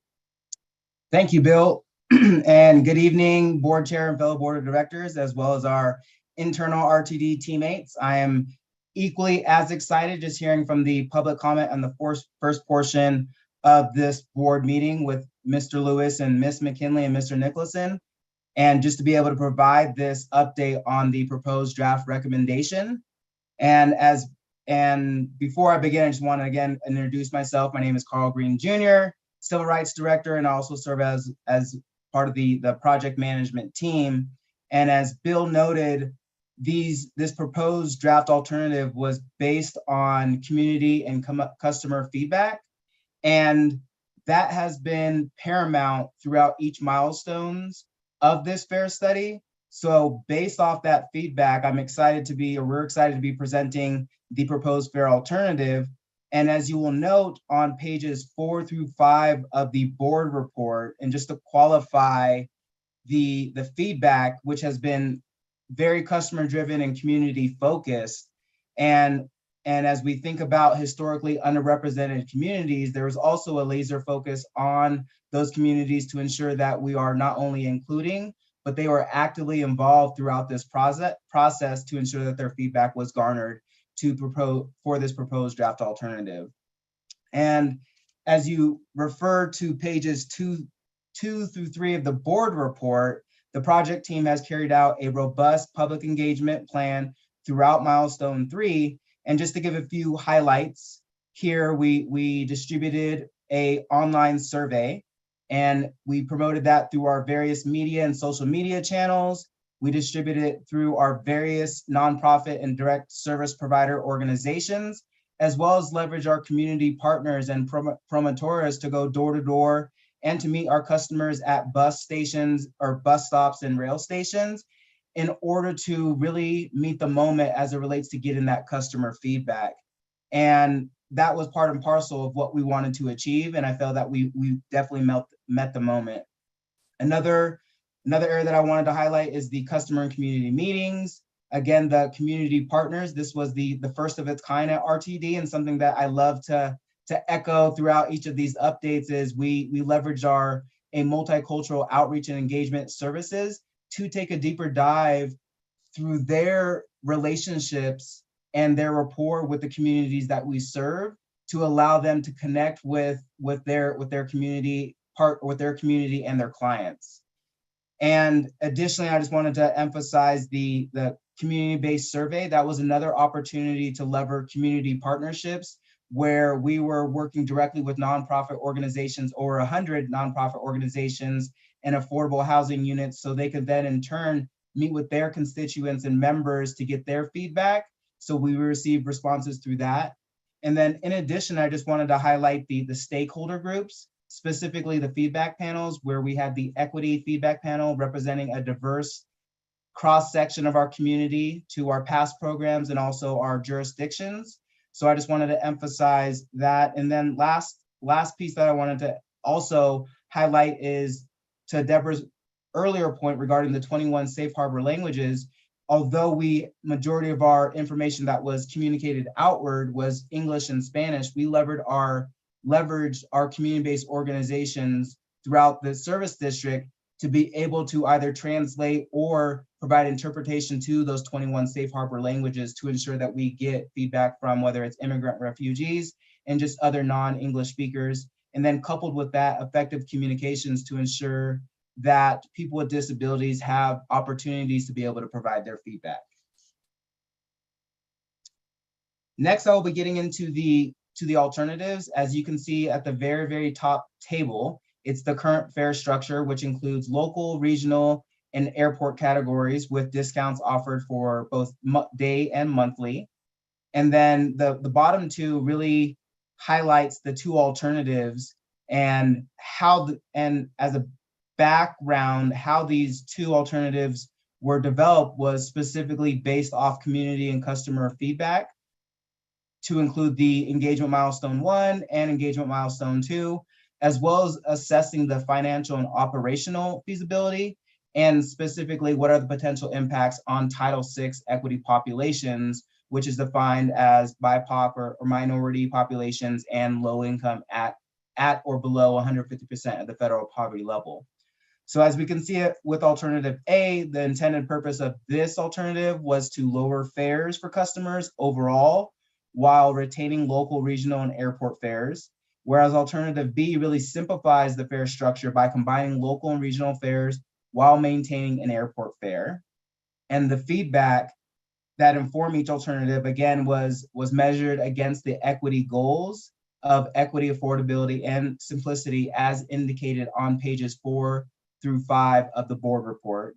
Speaker 14: Thank you, Bill. And good evening, board chair and fellow board of directors, as well as our internal RTD teammates. I am equally as excited just hearing from the public comment on the first portion of this board meeting with Mr. Lewis and Ms. McKinley and Mr. Nicholson, and just to be able to provide this update on the proposed draft recommendation. And before I begin, I just want to again introduce myself. My name is Carl Green Jr., Civil Rights Director, and I also serve as part of the project management team. And as Bill noted, this proposed draft alternative was based on community and customer feedback. And that has been paramount throughout each milestones of this FAIR study. So based off that feedback, we're excited to be presenting the proposed FAIR alternative. And as you will note on pages 4 through 5 of the board report, and just to qualify the feedback, which has been very customer driven and community focused. And as we think about historically underrepresented communities, there is also a laser focus on those communities to ensure that we are not only including, but they were actively involved throughout this process to ensure that their feedback was garnered for this proposed draft alternative. And as you refer to pages 2 through 3 of the board report, the project team has carried out a robust public engagement plan throughout milestone 3. And just to give a few highlights here, we distributed an online survey and we promoted that through our various media and social media channels. We distribute it through our various nonprofit and direct service provider organizations, as well as leverage our community partners and promotores to go door to door and to meet our customers at bus stations or bus stops and rail stations in order to really meet the moment as it relates to getting that customer feedback. And that was part and parcel of what we wanted to achieve. And I felt that we definitely met the moment. Another area that I wanted to highlight is the customer and community meetings. Again, the community partners, this was the first of its kind at RTD, and something that I love to echo throughout each of these updates is we leverage a multicultural outreach and engagement services to take a deeper dive through their relationships and their rapport with the communities that we serve to allow them to connect with their community and their clients. And additionally, I just wanted to emphasize the community-based survey. That was another opportunity to leverage community partnerships where we were working directly with nonprofit organizations, over 100 nonprofit organizations and affordable housing units, so they could then in turn meet with their constituents and members to get their feedback. So we received responses through that. And then in addition, I just wanted to highlight the stakeholder groups, specifically the feedback panels, where we had the equity feedback panel representing a diverse cross-section of our community to our past programs and also our jurisdictions. So I just wanted to emphasize that. And then last piece that I wanted to also highlight is to Deborah's earlier point regarding the 21 safe harbor languages. Although majority of our information that was communicated outward was English and Spanish, we leveraged our community-based organizations throughout the service district to be able to either translate or provide interpretation to those 21 safe harbor languages to ensure that we get feedback from whether it's immigrant refugees and just other non-English speakers. And then coupled with that, effective communications to ensure that people with disabilities have opportunities to be able to provide their feedback. Next, I will be getting into the to the alternatives, as you can see at the very, very top table, it's the current fare structure, which includes local, regional, and airport categories with discounts offered for both day and monthly. And then the bottom two really highlights the two alternatives and and as a background, how these two alternatives were developed was specifically based off community and customer feedback to include the engagement milestone 1 and engagement milestone 2, as well as assessing the financial and operational feasibility, and specifically what are the potential impacts on Title VI equity populations, which is defined as BIPOC or minority populations and low income at or below 150% of the federal poverty level. So as we can see it with alternative A, the intended purpose of this alternative was to lower fares for customers overall while retaining local, regional, and airport fares. Whereas alternative B really simplifies the fare structure by combining local and regional fares while maintaining an airport fare. And the feedback that informed each alternative, again, was measured against the equity goals of equity, affordability, and simplicity as indicated on pages 4 through 5 of the board report.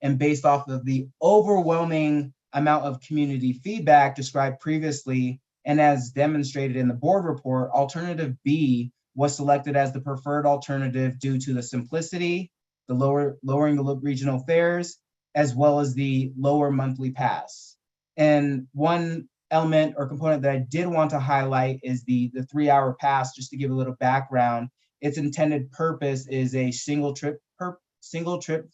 Speaker 14: And based off of the overwhelming amount of community feedback described previously, and as demonstrated in the board report, alternative B was selected as the preferred alternative due to the simplicity, the lowering the regional fares, as well as the lower monthly pass. And one element or component that I did want to highlight is the 3-hour pass, just to give a little background. Its intended purpose is a single trip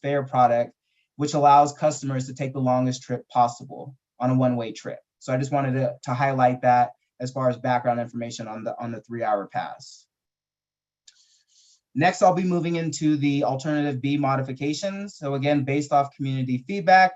Speaker 14: fare product, which allows customers to take the longest trip possible on a one-way trip. So I just wanted to highlight that as far as background information on the 3-hour pass. Next, I'll be moving into the alternative B modifications. So again, based off community feedback,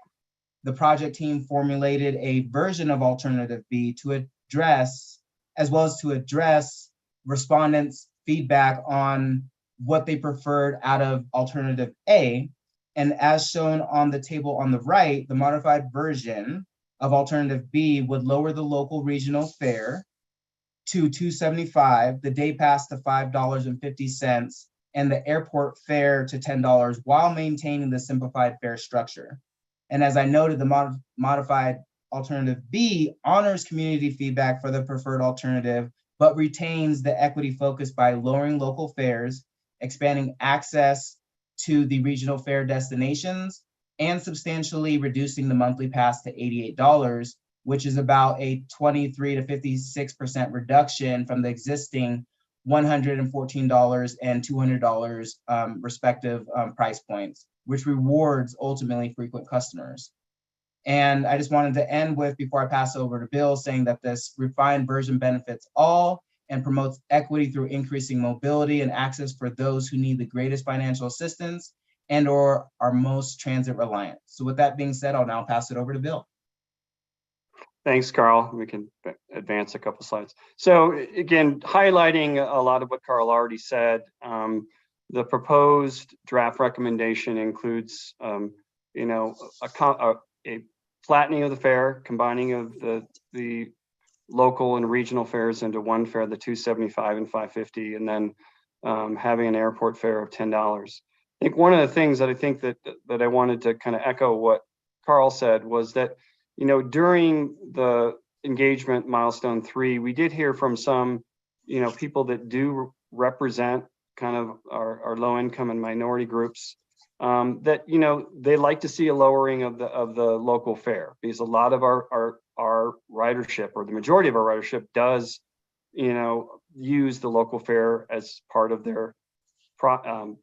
Speaker 14: the project team formulated a version of alternative B to address, as well as to address respondents' feedback on what they preferred out of alternative A. And as shown on the table on the right, the modified version of alternative B would lower the local regional fare to $2.75, the day pass to $5.50, and the airport fare to $10 while maintaining the simplified fare structure. And as I noted, the modified alternative B honors community feedback for the preferred alternative, but retains the equity focus by lowering local fares, expanding access to the regional fare destinations, and substantially reducing the monthly pass to $88, which is about a 23 to 56% reduction from the existing $114 and $200 respective price points, which rewards ultimately frequent customers. And I just wanted to end with, before I pass over to Bill, saying that this refined version benefits all and promotes equity through increasing mobility and access for those who need the greatest financial assistance and or are most transit reliant. So with that being said, I'll now pass it over to Bill.
Speaker 13: Thanks, Carl. We can advance a couple slides. So again, highlighting a lot of what Carl already said, the proposed draft recommendation includes, a flattening of the fare, combining of the local and regional fares into one fare, the $2.75 and $5.50, and then having an airport fare of $10. I think one of the things that I think that I wanted to kind of echo what Carl said was that, during the engagement milestone 3, we did hear from some, people that do represent kind of our low income and minority groups, that, they like to see a lowering of the local fare, because a lot of our ridership, or the majority of our ridership, does, use the local fare as part of their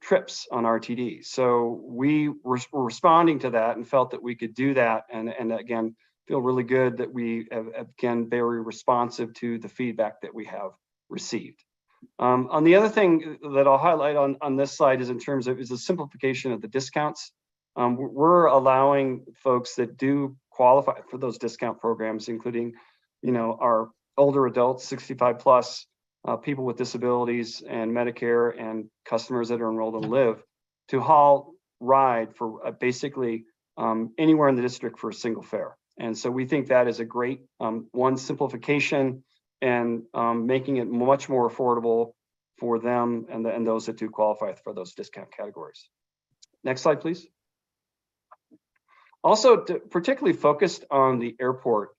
Speaker 13: trips on RTD. So we were responding to that and felt that we could do that, and again, feel really good that we have, again, very responsive to the feedback that we have received. On the other thing that I'll highlight on this slide is the simplification of the discounts. We're allowing folks that do qualify for those discount programs, including, our older adults, 65 plus, people with disabilities and Medicare, and customers that are enrolled in LIVE, to haul ride for basically anywhere in the district for a single fare. And so we think that is a great, one, simplification and making it much more affordable for them and those that do qualify for those discount categories. Next slide, please. Also, particularly focused on the airport,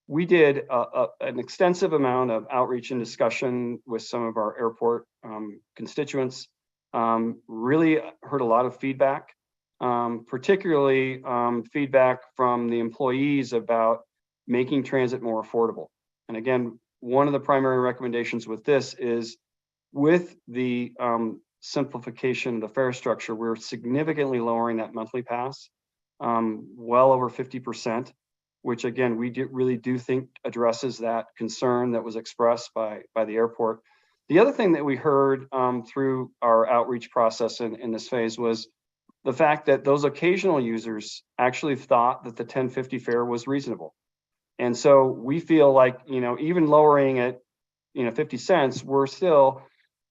Speaker 13: we did an extensive amount of outreach and discussion with some of our airport constituents. Really heard a lot of feedback, particularly feedback from the employees about making transit more affordable. And again, one of the primary recommendations with this is with the simplification of the fare structure, we're significantly lowering that monthly pass, well over 50%, which again, we really do think addresses that concern that was expressed by the airport. The other thing that we heard through our outreach process in this phase was the fact that those occasional users actually thought that the 1050 fare was reasonable. And so we feel like, even lowering it, 50 cents, we're still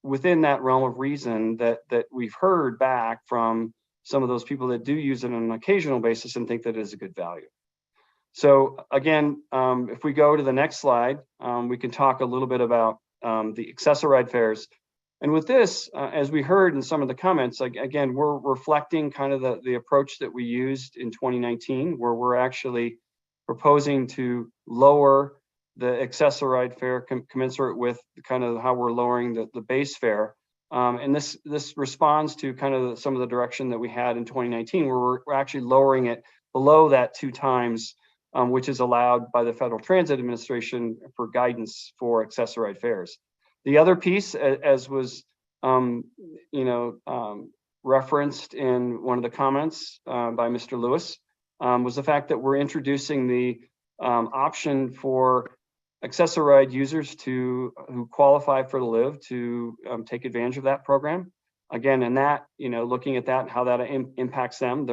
Speaker 13: within that realm of reason that we've heard back from some of those people that do use it on an occasional basis and think that it is a good value. So again, if we go to the next slide, we can talk a little bit about the Access-a-Ride fares. And with this, as we heard in some of the comments, again, we're reflecting kind of the approach that we used in 2019, where we're actually proposing to lower the Access-a-Ride fare commensurate with kind of how we're lowering the base fare. And this responds to kind of some of the direction that we had in 2019, where we're actually lowering it below that 2 times, which is allowed by the Federal Transit Administration for guidance for Access-a-Ride fares. The other piece, as was referenced in one of the comments by Mr. Lewis, was the fact that we're introducing the option for Access-a-Ride users who qualify for the LIV to take advantage of that program. Again, and that, looking at that and how that impacts them,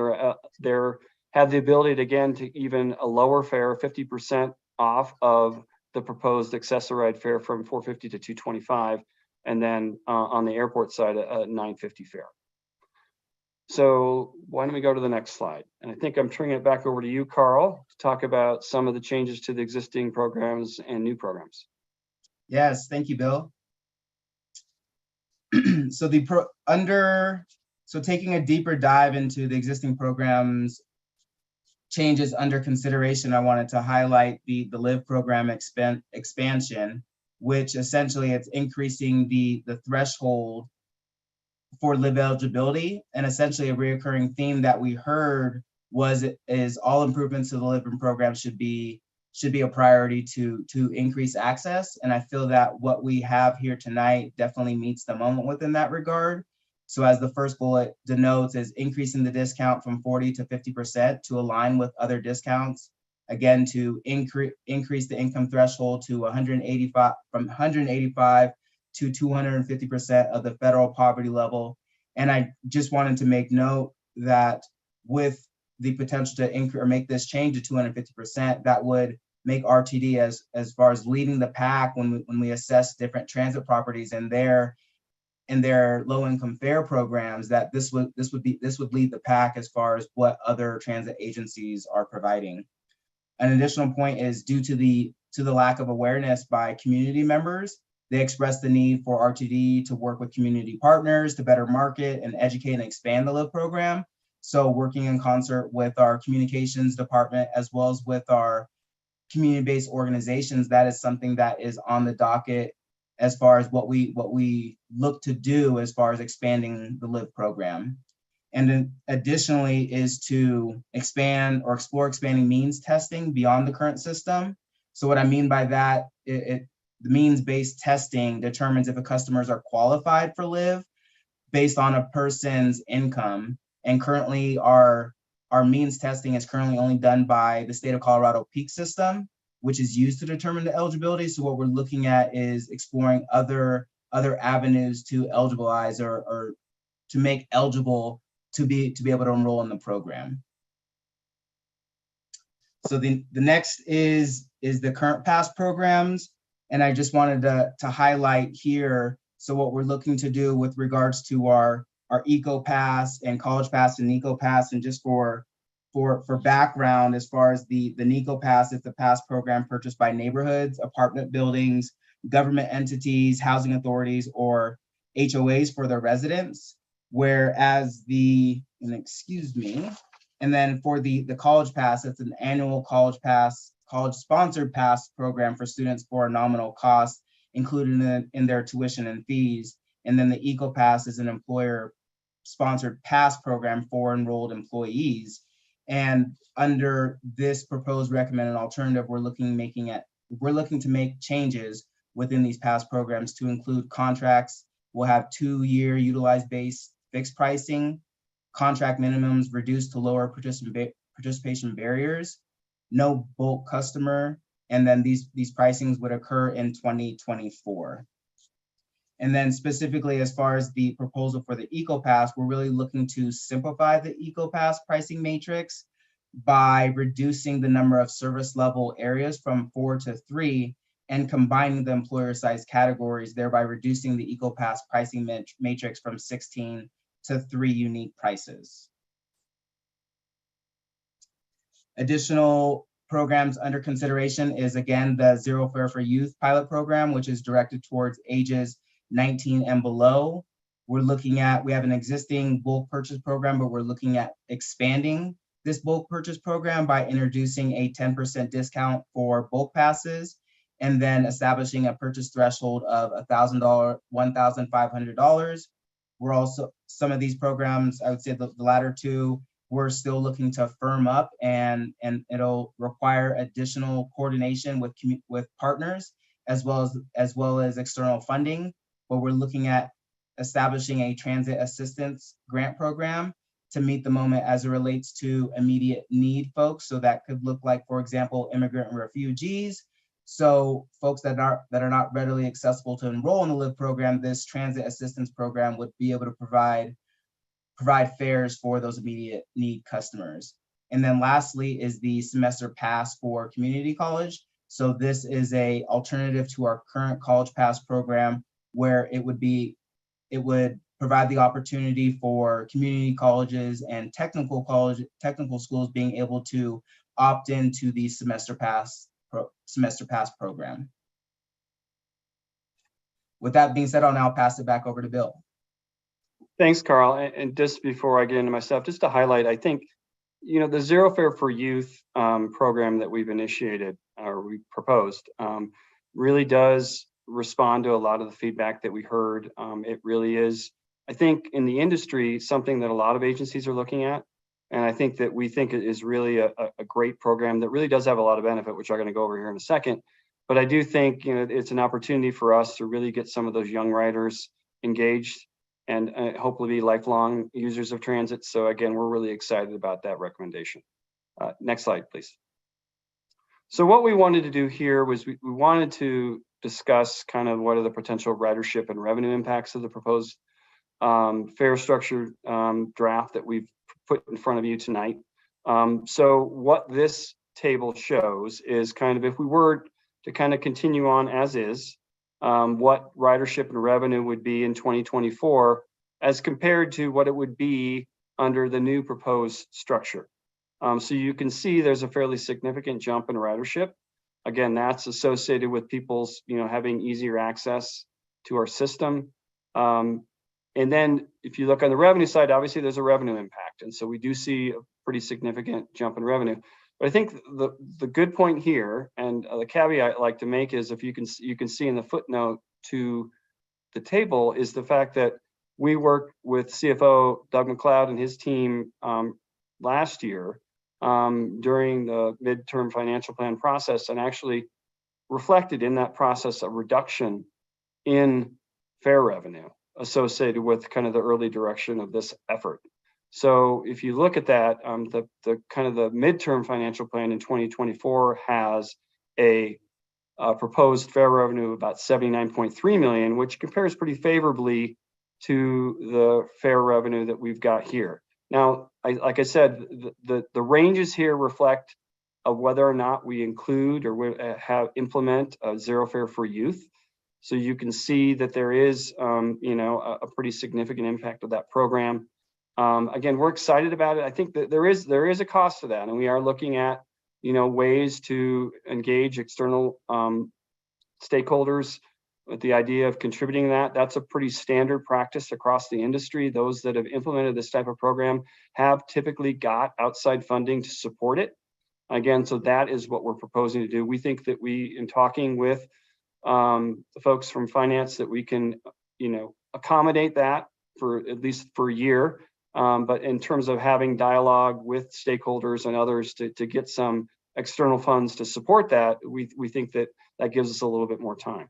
Speaker 13: they're have the ability to, again, to even a lower fare, 50% off of the proposed Access-a-Ride fare from $450 to $225, and then on the airport side, a $950 fare. So why don't we go to the next slide? And I think I'm turning it back over to you, Carl, to talk about some of the changes to the existing programs and new programs.
Speaker 14: Yes, thank you, Bill. So taking a deeper dive into the existing programs changes under consideration, I wanted to highlight the LIV program expansion, which essentially it's increasing the threshold for LIV eligibility. And essentially a reoccurring theme that we heard is all improvements to the LIV program should be a priority to increase access. And I feel that what we have here tonight definitely meets the moment within that regard. So as the first bullet denotes, is increasing the discount from 40 to 50% to align with other discounts. Again, to increase the income threshold to 185 from 185 to 250% of the federal poverty level. And I just wanted to make note that with the potential to make this change to 250%, that would make RTD as far as leading the pack when we assess different transit properties and their low-income fare programs, that this would lead the pack as far as what other transit agencies are providing. An additional point is due to the lack of awareness by community members, they expressed the need for RTD to work with community partners to better market and educate and expand the LIV program. So working in concert with our communications department, as well as with our community-based organizations, that is something that is on the docket as far as what we look to do as far as expanding the LIV program. And then additionally is to expand or explore expanding means testing beyond the current system. So what I mean by that, the means-based testing determines if a customers are qualified for LIV based on a person's income. And currently our means testing is currently only done by the state of Colorado PEAK system, which is used to determine the eligibility. So what we're looking at is exploring other avenues to eligibilize or to make eligible to be able to enroll in the program. So the next is the current pass programs. And I just wanted to highlight here. So what we're looking to do with regards to our Eco Pass and College Pass and Eco Pass, and just for for background, as far as the NICO Pass, it's a pass program purchased by neighborhoods, apartment buildings, government entities, housing authorities, or HOAs for their residents. Whereas and then for the College Pass, it's an annual college sponsored pass program for students for a nominal cost included in their tuition and fees. And then the Eco Pass is an employer sponsored pass program for enrolled employees. And under this proposed recommended alternative, we're looking to make changes within these pass programs to include contracts. We'll have 2-year utilized base fixed pricing, contract minimums reduced to lower participation barriers, no bulk customer, and then these pricings would occur in 2024. And then specifically, as far as the proposal for the Eco Pass, we're really looking to simplify the Eco Pass pricing matrix by reducing the number of service level areas from 4 to 3 and combining the employer size categories, thereby reducing the Eco Pass pricing matrix from 16 to 3 unique prices. Additional programs under consideration is, again, the Zero Fare for Youth pilot program, which is directed towards ages 19 and below. We have an existing bulk purchase program, but we're looking at expanding this bulk purchase program by introducing a 10% discount for bulk passes, and then establishing a purchase threshold of $1,500. We're also, some of these programs, I would say the latter two, we're still looking to firm up, and it'll require additional coordination with partners as well as external funding. But we're looking at establishing a transit assistance grant program to meet the moment as it relates to immediate need folks. So that could look like, for example, immigrant and refugees. So folks that are not readily accessible to enroll in the LIVE program, this transit assistance program would be able to provide fares for those immediate need customers. And then lastly is the semester pass for community college. So this is a alternative to our current College Pass program, where it would provide the opportunity for community colleges and technical schools being able to opt into the semester pass program. With that being said, I'll now pass it back over to Bill.
Speaker 13: Thanks, Carl. And just before I get into my stuff, just to highlight, I think, the Zero Fare for Youth program that we've initiated or we proposed really does respond to a lot of the feedback that we heard. It really is, I think, in the industry, something that a lot of agencies are looking at. And I think that we think it is really a great program that really does have a lot of benefit, which I'm going to go over here in a second. But I do think, it's an opportunity for us to really get some of those young riders engaged and hopefully be lifelong users of transit. So again, we're really excited about that recommendation. Next slide, please. So what we wanted to do here was we wanted to discuss kind of what are the potential ridership and revenue impacts of the proposed fare structure draft that we've put in front of you tonight. So what this table shows is kind of, if we were to kind of continue on as is, what ridership and revenue would be in 2024 as compared to what it would be under the new proposed structure. So you can see there's a fairly significant jump in ridership. Again, that's associated with people's, having easier access to our system. And then if you look on the revenue side, obviously there's a revenue impact. And so we do see a pretty significant jump in revenue. But I think the good point here, and the caveat I'd like to make, is if you can see in the footnote to the table, is the fact that we worked with CFO Doug McLeod and his team last year during the midterm financial plan process, and actually reflected in that process a reduction in fare revenue associated with kind of the early direction of this effort. So if you look at that, the kind of the midterm financial plan in 2024 has a proposed fare revenue of about 79.3 million, which compares pretty favorably to the fare revenue that we've got here. Now, like I said, the ranges here reflect whether or not we include or implement a Zero Fare for Youth. So you can see that there is, a pretty significant impact of that program. Again, we're excited about it. I think that there is a cost to that, and we are looking at, ways to engage external stakeholders with the idea of contributing that. That's a pretty standard practice across the industry. Those that have implemented this type of program have typically got outside funding to support it. Again, so that is what we're proposing to do. We think that in talking with the folks from finance, that we can, accommodate that for at least for a year. But in terms of having dialogue with stakeholders and others to get some external funds to support that, we think that gives us a little bit more time.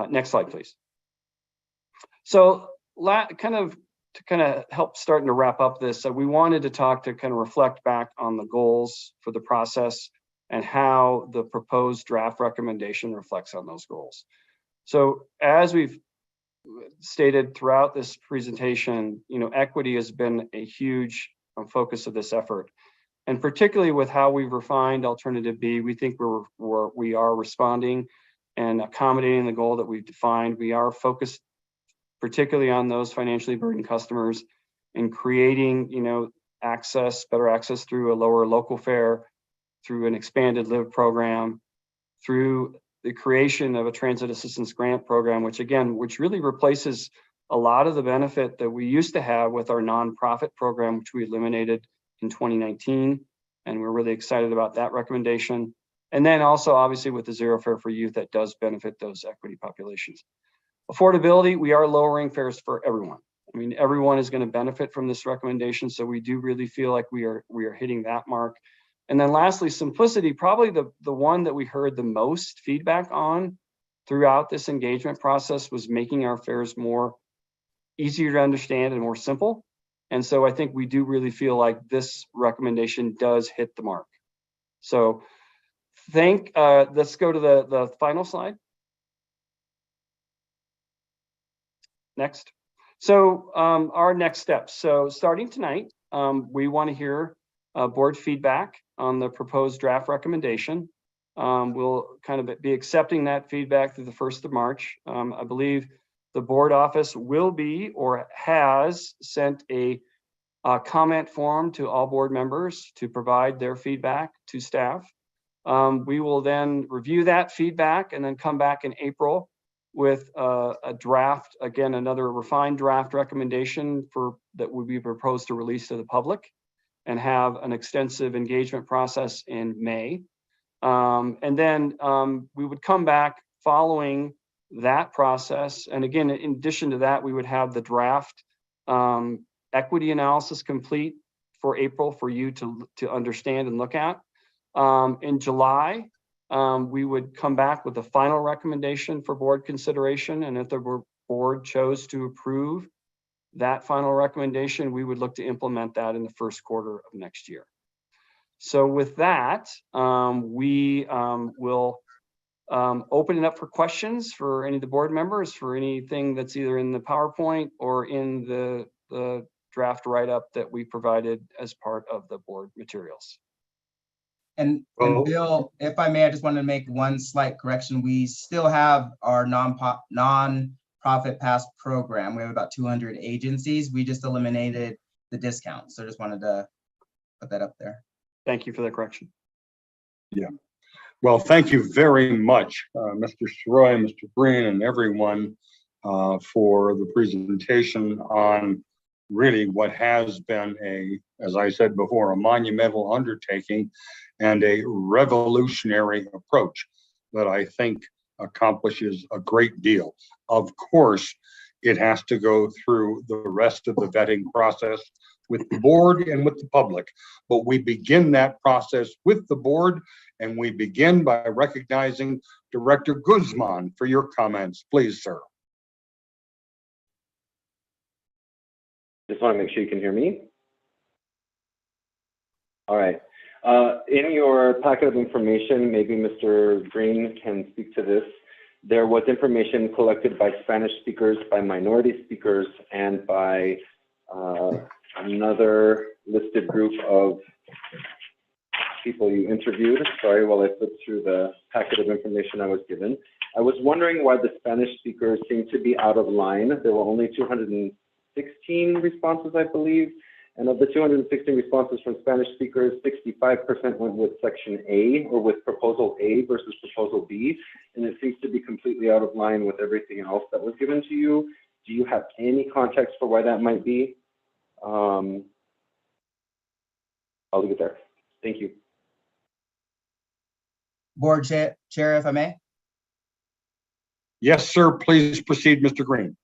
Speaker 13: Next slide, please. So kind of help starting to wrap up this, we wanted to talk to kind of reflect back on the goals for the process and how the proposed draft recommendation reflects on those goals. So as we've stated throughout this presentation, equity has been a huge focus of this effort. And particularly with how we've refined Alternative B, we think we are responding and accommodating the goal that we've defined. We are focused particularly on those financially burdened customers and creating, better access through a lower local fare, through an expanded LIVE program, through the creation of a transit assistance grant program, which really replaces a lot of the benefit that we used to have with our nonprofit program, which we eliminated in 2019. And we're really excited about that recommendation. And then also obviously with the zero fare for youth, that does benefit those equity populations. Affordability, we are lowering fares for everyone. I mean, everyone is going to benefit from this recommendation. So we do really feel like we are hitting that mark. And then lastly, simplicity, probably the one that we heard the most feedback on throughout this engagement process was making our fares more easier to understand and more simple. And so I think we do really feel like this recommendation does hit the mark. So let's go to the final slide. Next. So our next steps. So starting tonight, we want to hear board feedback on the proposed draft recommendation. We'll kind of be accepting that feedback through the 1st of March. I believe the board office will be or has sent a comment form to all board members to provide their feedback to staff. We will then review that feedback and then come back in April with a draft, again, another refined draft recommendation that would be proposed to release to the public, and have an extensive engagement process in May. And then we would come back following that process. And again, in addition to that, we would have the draft equity analysis complete for April for you to understand and look at. In July, we would come back with a final recommendation for board consideration. And if the board chose to approve that final recommendation, we would look to implement that in the first quarter of next year. So with that, we will open it up for questions for any of the board members for anything that's either in the PowerPoint or in the draft write-up that we provided as part of the board materials.
Speaker 14: And Bill, if I may, I just wanted to make one slight correction. We still have our non-profit pass program. We have about 200 agencies. We just eliminated the discount. So just wanted to put that up there.
Speaker 13: Thank you for the correction.
Speaker 1: Yeah. Well, thank you very much, Mr. Sroy, Mr. Green, and everyone for the presentation on really what has been as I said before, a monumental undertaking and a revolutionary approach that I think accomplishes a great deal. Of course, it has to go through the rest of the vetting process with the board and with the public. But we begin that process with the board, and we begin by recognizing Director Guzman for your comments. Please, sir.
Speaker 15: Just want to make sure you can hear me. All right. In your packet of information, maybe Mr. Green can speak to this. There was information collected by Spanish speakers, by minority speakers, and by another listed group of people you interviewed. Sorry, while I flip through the packet of information I was given. I was wondering why the Spanish speakers seem to be out of line. There were only 216 responses, I believe. And of the 216 responses from Spanish speakers, 65% went with section A or with proposal A versus proposal B. And it seems to be completely out of line with everything else that was given to you. Do you have any context for why that might be? I'll leave it there. Thank you.
Speaker 14: Board Chair, if I may.
Speaker 1: Yes, sir. Please proceed, Mr. Green.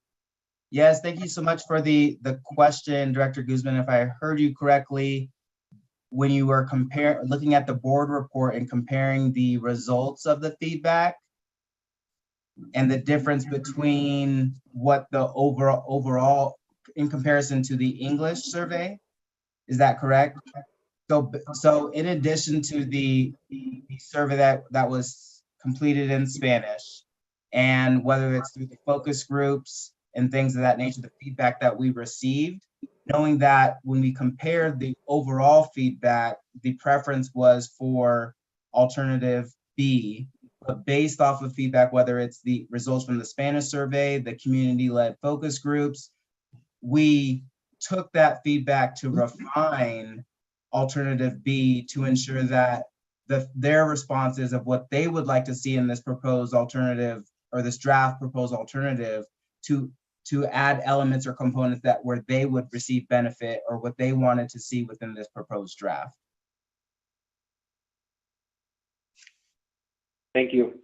Speaker 14: Yes, thank you so much for the question, Director Guzman. If I heard you correctly, when you were looking at the board report and comparing the results of the feedback and the difference between what the overall in comparison to the English survey, is that correct? So in addition to the survey that was completed in Spanish, and whether it's through the focus groups and things of that nature, the feedback that we received, knowing that when we compared the overall feedback, the preference was for alternative B, but based off of feedback, whether it's the results from the Spanish survey, the community-led focus groups, we took that feedback to refine alternative B to ensure that their responses of what they would like to see in this proposed alternative or this draft proposed alternative to add elements or components that where they would receive benefit or what they wanted to see within this proposed draft.
Speaker 15: Thank you.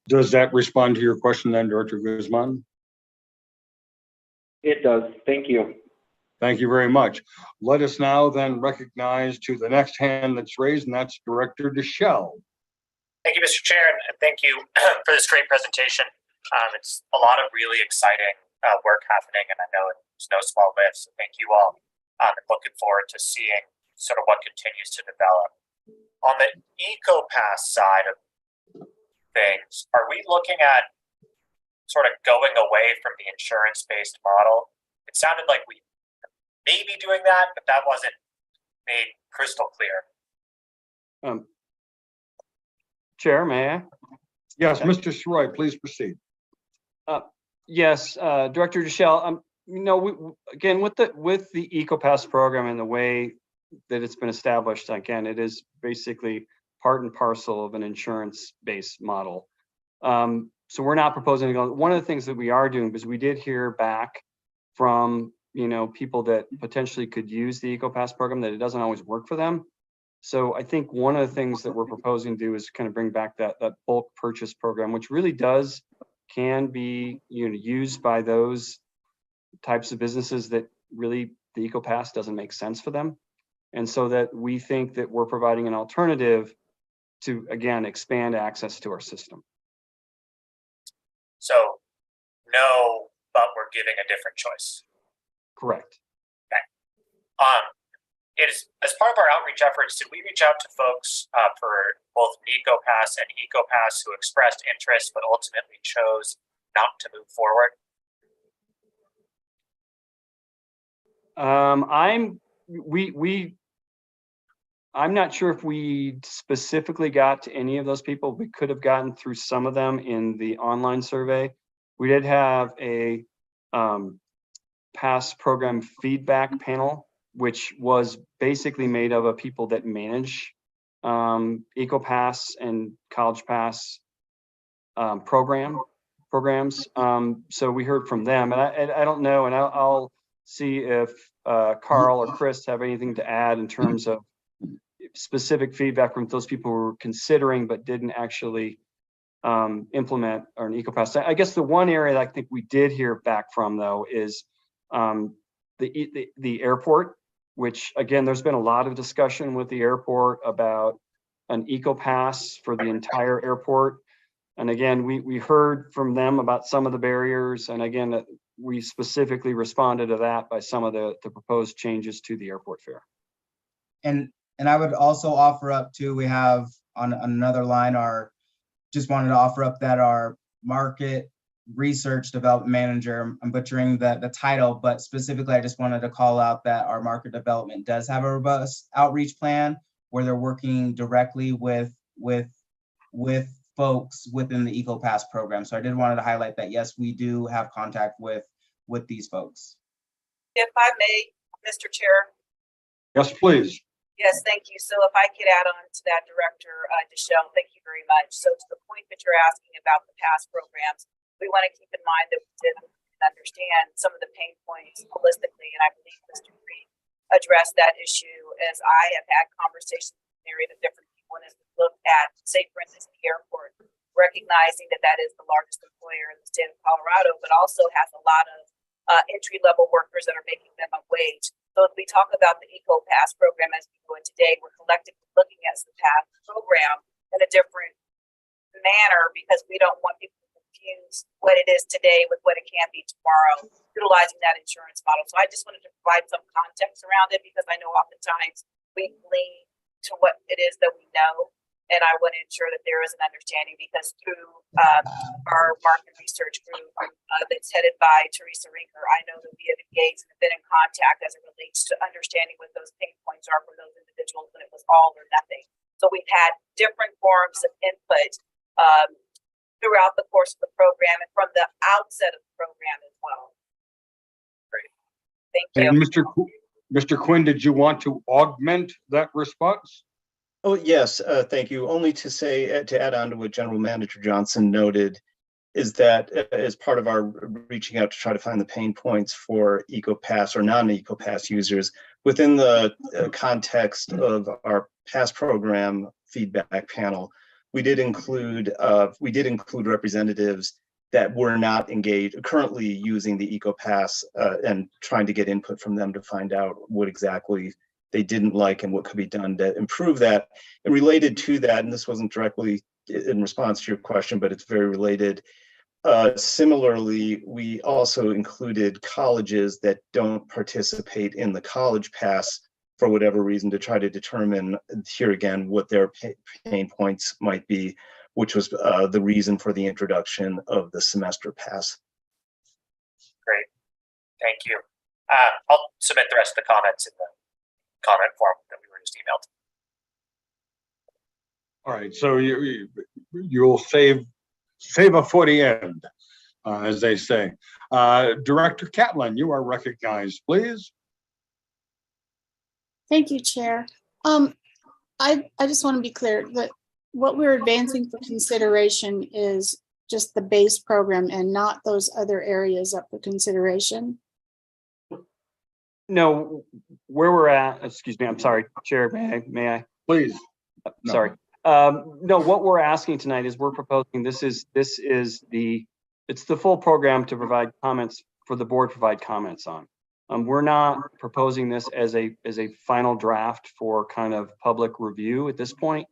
Speaker 1: Does that respond to your question then, Director Guzman?
Speaker 15: It does. Thank you.
Speaker 1: Thank you very much. Let us now then recognize to the next hand that's raised, and that's Director Deschel.
Speaker 9: Thank you, Mr. Chair, and thank you for this great presentation. It's a lot of really exciting work happening, and I know it's no small lift, so thank you all. I'm looking forward to seeing sort of what continues to develop. On the EcoPass side of things, are we looking at sort of going away from the insurance-based model? It sounded like we may be doing that, but that wasn't made crystal clear.
Speaker 13: Chair, may I?
Speaker 1: Yes, Mr. Sroy, please proceed.
Speaker 13: Yes, Director Deschel. Again, with the EcoPass program and the way that it's been established, again, it is basically part and parcel of an insurance-based model. So we're not proposing to go. One of the things that we are doing, because we did hear back from people that potentially could use the EcoPass program, that it doesn't always work for them. So I think one of the things that we're proposing to do is kind of bring back that bulk purchase program, which really can be used by those types of businesses that really the EcoPass doesn't make sense for them. And so that we think that we're providing an alternative to, again, expand access to our system.
Speaker 9: So no, but we're giving a different choice.
Speaker 13: Correct.
Speaker 9: Okay. It is, as part of our outreach efforts, did we reach out to folks for both NecoPass and EcoPass who expressed interest but ultimately chose not to move forward?
Speaker 13: I'm not sure if we specifically got to any of those people. We could have gotten through some of them in the online survey. We did have a pass program feedback panel, which was basically made up of people that manage EcoPass and College Pass programs. So we heard from them, and I don't know, and I'll see if Carl or Chris have anything to add in terms of specific feedback from those people who were considering but didn't actually implement an EcoPass. I guess the one area that I think we did hear back from, though, is the airport, which, again, there's been a lot of discussion with the airport about an EcoPass for the entire airport. And again, we heard from them about some of the barriers. And again, we specifically responded to that by some of the proposed changes to the airport fare.
Speaker 14: And I would also offer up too, we have on another line, just wanted to offer up that our market research development manager, I'm butchering the title, but specifically I just wanted to call out that our market development does have a robust outreach plan where they're working directly with folks within the EcoPass program. So I did wanted to highlight that, yes, we do have contact with these folks.
Speaker 12: If I may, Mr. Chair.
Speaker 1: Yes, please.
Speaker 12: Yes, thank you. So if I could add on to that, Director Deschel, thank you very much. So to the point that you're asking about the past programs, we want to keep in mind that we did understand some of the pain points holistically, and I believe Mr. Green addressed that issue as I have had conversations with a myriad of different people, and as we look at, say, for instance, the airport, recognizing that that is the largest employer in the state of Colorado, but also has a lot of entry-level workers that are making minimum wage. So as we talk about the EcoPass program as we go in today, we're collectively looking at the PASS program in a different manner because we don't want people to confuse what it is today with what it can be tomorrow, utilizing that insurance model. So I just wanted to provide some context around it because I know oftentimes we lean to what it is that we know. And I want to ensure that there is an understanding because through our market research group that's headed by Teresa Rinker, I know that we have engaged and been in contact as it relates to understanding what those pain points are for those individuals when it was all or nothing. So we've had different forms of input throughout the course of the program and from the outset of the program as well. Great. Thank you.
Speaker 1: And Mr. Quinn, did you want to augment that response?
Speaker 10: Oh, yes, thank you. Only to say, to add on to what General Manager Johnson noted, is that as part of our reaching out to try to find the pain points for EcoPass or non-EcoPass users within the context of our PASS program feedback panel, we did include representatives that were not engaged, currently using the EcoPass and trying to get input from them to find out what exactly they didn't like and what could be done to improve that. And related to that, and this wasn't directly in response to your question, but it's very related. Similarly, we also included colleges that don't participate in the College Pass for whatever reason to try to determine here again what their pain points might be, which was the reason for the introduction of the semester pass.
Speaker 9: Great, thank you. I'll submit the rest of the comments in the comment form that we were just emailed.
Speaker 1: All right, so you'll save it for the end, as they say. Director Catlin, you are recognized, please.
Speaker 7: Thank you, Chair. I just want to be clear that what we're advancing for consideration is just the base program and not those other areas up for consideration.
Speaker 13: No, where we're at, excuse me, I'm sorry, Chair, may I?
Speaker 1: Please.
Speaker 13: Sorry. No, what we're asking tonight is we're proposing, it's the full program to provide comments for the board to provide comments on. We're not proposing this as a final draft for kind of public review at this point.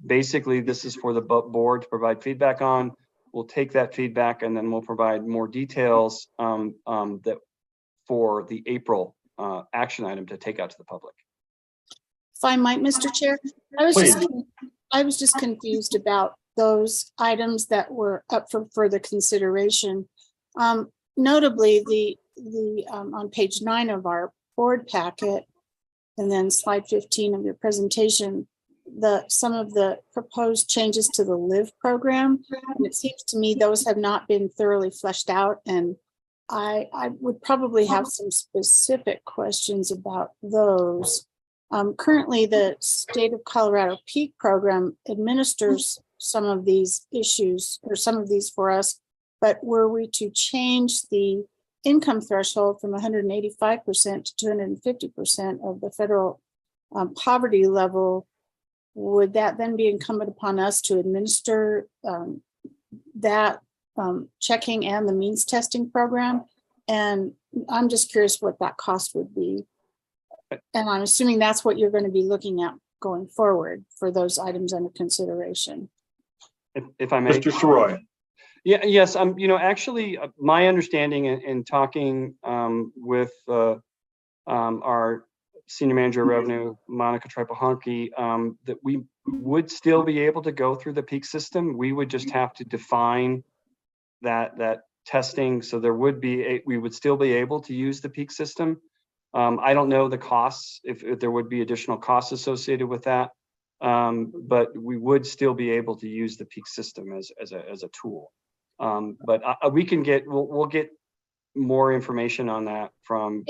Speaker 13: Basically, this is for the board to provide feedback on. We'll take that feedback and then we'll provide more details that for the April action item to take out to the public.
Speaker 7: If I might, Mr. Chair, I was just confused about those items that were up for further consideration. Notably, the on page 9 of our board packet, and then slide 15 of your presentation, some of the proposed changes to the LIVE program, and it seems to me those have not been thoroughly fleshed out, and I would probably have some specific questions about those. Currently, the State of Colorado PEAK program administers some of these issues or some of these for us, but were we to change the income threshold from 185% to 250% of the federal poverty level, would that then be incumbent upon us to administer that checking and the means testing program? And I'm just curious what that cost would be. And I'm assuming that's what you're going to be looking at going forward for those items under consideration.
Speaker 13: If I may.
Speaker 1: Mr. Soroy.
Speaker 13: Yeah, yes, actually my understanding in talking with our Senior Manager of Revenue, Monica Triple-Honke, that we would still be able to go through the PEAK system. We would just have to define that testing. So there would be we would still be able to use the PEAK system. I don't know the costs, if there would be additional costs associated with that. But we would still be able to use the peak system as a tool. But we'll get more information on that from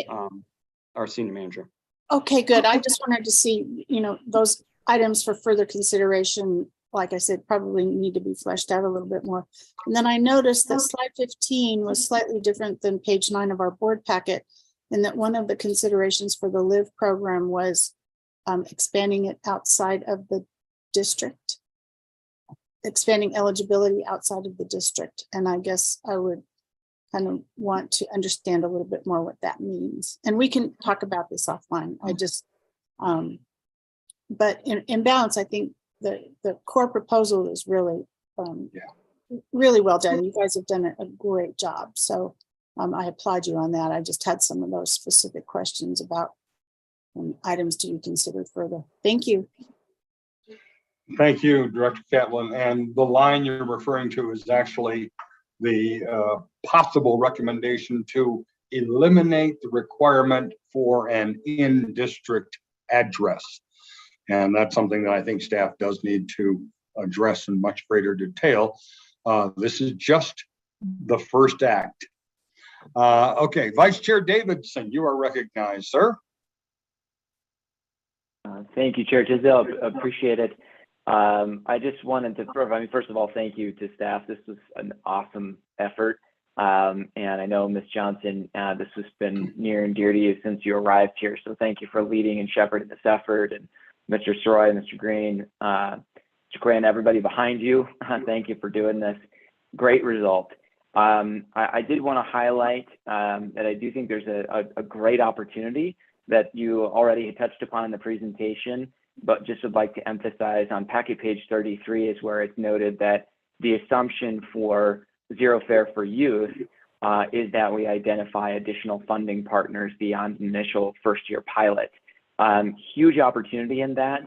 Speaker 13: our senior manager.
Speaker 7: Okay, good. I just wanted to see, those items for further consideration, like I said, probably need to be fleshed out a little bit more. And then I noticed that slide 15 was slightly different than page 9 of our board packet, and that one of the considerations for the LIVE program was expanding it outside of the district, expanding eligibility outside of the district. And I guess I would kind of want to understand a little bit more what that means. And we can talk about this offline. I just, but in balance, I think the core proposal is really, really well done. You guys have done a great job. So I applaud you on that. I just had some of those specific questions about items to be considered further. Thank you.
Speaker 1: Thank you, Director Catlin. And the line you're referring to is actually the possible recommendation to eliminate the requirement for an in-district address. And that's something that I think staff does need to address in much greater detail. This is just the first act. Okay, Vice Chair Davidson, you are recognized, sir.
Speaker 4: Thank you, Chair Tisdale. Appreciate it. I just wanted to first of all, thank you to staff. This was an awesome effort. And I know Ms. Johnson, this has been near and dear to you since you arrived here. So thank you for leading and shepherding this effort. And Mr. Soroy, Mr. Green, Mr. Quinn, everybody behind you, thank you for doing this. Great result. I did want to highlight that I do think there's a great opportunity that you already touched upon in the presentation, but just would like to emphasize on packet page 33 is where it's noted that the assumption for Zero Fare for Youth is that we identify additional funding partners beyond initial first-year pilot. Huge opportunity in that.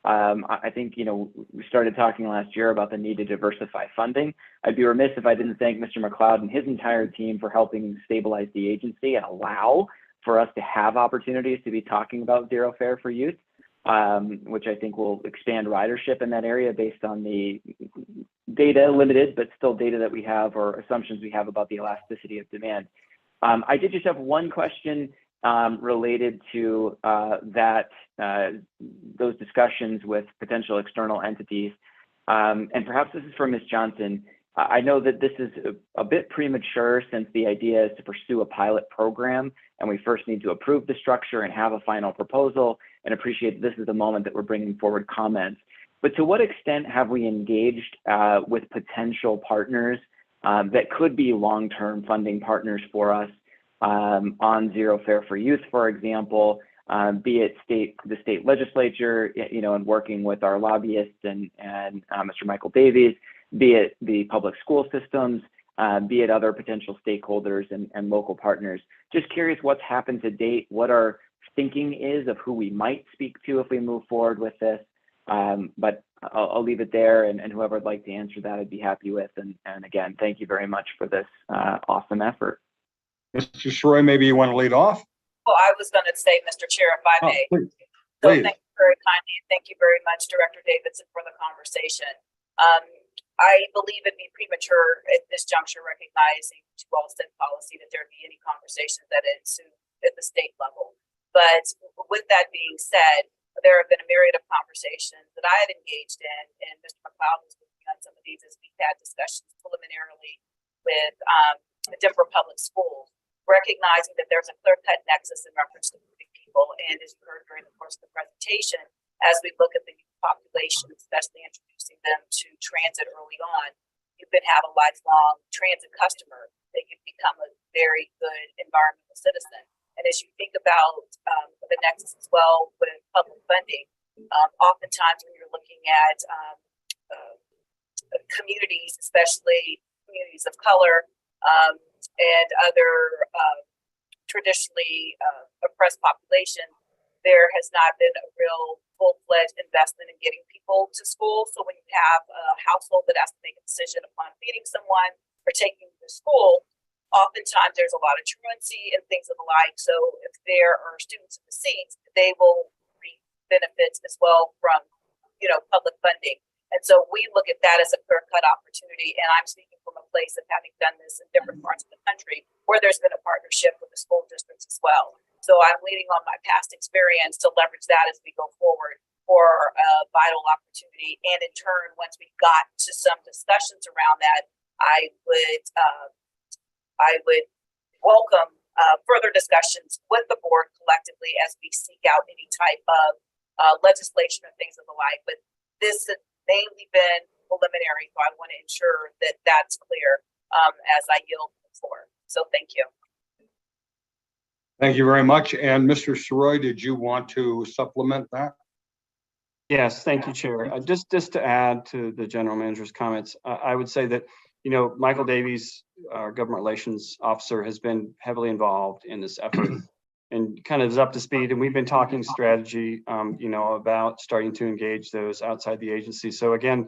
Speaker 4: I think, we started talking last year about the need to diversify funding. I'd be remiss if I didn't thank Mr. McLeod and his entire team for helping stabilize the agency and allow for us to have opportunities to be talking about Zero Fare for Youth, which I think will expand ridership in that area based on the data, limited, but still data that we have or assumptions we have about the elasticity of demand. I did just have one question related to those discussions with potential external entities. And perhaps this is for Ms. Johnson. I know that this is a bit premature since the idea is to pursue a pilot program and we first need to approve the structure and have a final proposal, and appreciate this is the moment that we're bringing forward comments. But to what extent have we engaged with potential partners that could be long-term funding partners for us on Zero Fare for Youth, for example, be it the state legislature, and working with our lobbyists and Mr. Michael Davies, be it the public school systems, be it other potential stakeholders and local partners. Just curious what's happened to date, what our thinking is of who we might speak to if we move forward with this. But I'll leave it there, and whoever would like to answer that, I'd be happy with. And again, thank you very much for this awesome effort.
Speaker 1: Mr. Soroy, maybe you want to lead off?
Speaker 12: Well, I was going to say, Mr. Chair, if I may.
Speaker 1: Please.
Speaker 12: So
Speaker 1: Please.
Speaker 12: thank you very kindly, and thank you very much, Director Davidson, for the conversation. I believe it'd be premature at this juncture, recognizing to all state policy that there'd be any conversations that ensue at the state level. But with that being said, there have been a myriad of conversations that I have engaged in, and Mr. McLeod was working on some of these as we've had discussions preliminarily with Denver Public Schools, recognizing that there's a clear-cut nexus in reference to moving people. And as you heard during the course of the presentation, as we look at the youth population, especially introducing them to transit early on, you can have a lifelong transit customer that you've become a very good environmental citizen. And as you think about the nexus as well with public funding, oftentimes when you're looking at communities, especially communities of color and other traditionally oppressed populations, there has not been a real full-fledged investment in getting people to school. So when you have a household that has to make a decision upon feeding someone or taking them to school, oftentimes there's a lot of truancy and things of the like. So if there are students in the seats, they will reap benefits as well from public funding. And so we look at that as a clear-cut opportunity. And I'm speaking from a place of having done this in different parts of the country where there's been a partnership with the school districts as well. So I'm leaning on my past experience to leverage that as we go forward for a vital opportunity. And in turn, once we got to some discussions around that, I would welcome further discussions with the board collectively as we seek out any type of legislation or things of the like. But this has mainly been preliminary, so I want to ensure that that's clear as I yield the floor. So thank you.
Speaker 1: Thank you very much. And Mr. Soroy, did you want to supplement that?
Speaker 13: Yes, thank you, Chair. Just to add to the General Manager's comments, I would say that, Michael Davies, our Government Relations Officer, has been heavily involved in this effort and kind of is up to speed. And we've been talking strategy, about starting to engage those outside the agency. So again,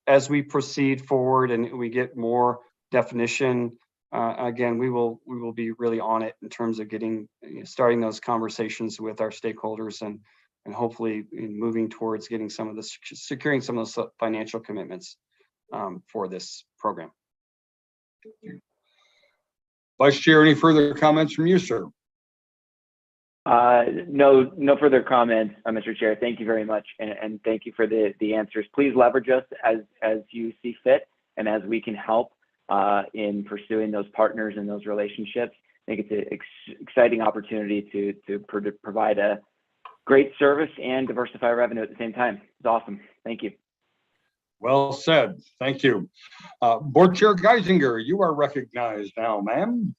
Speaker 13: as we proceed forward and we get more definition, again, we will be really on it in terms of starting those conversations with our stakeholders and hopefully moving towards getting securing some of those financial commitments for this program.
Speaker 1: Vice Chair, any further comments from you, sir?
Speaker 4: No further comments, Mr. Chair. Thank you very much, and thank you for the answers. Please leverage us as you see fit, and as we can help in pursuing those partners and those relationships. I think it's an exciting opportunity to provide a great service and diversify revenue at the same time. It's awesome. Thank you.
Speaker 1: Well said. Thank you. Board Chair Geisinger, you are recognized now, ma'am.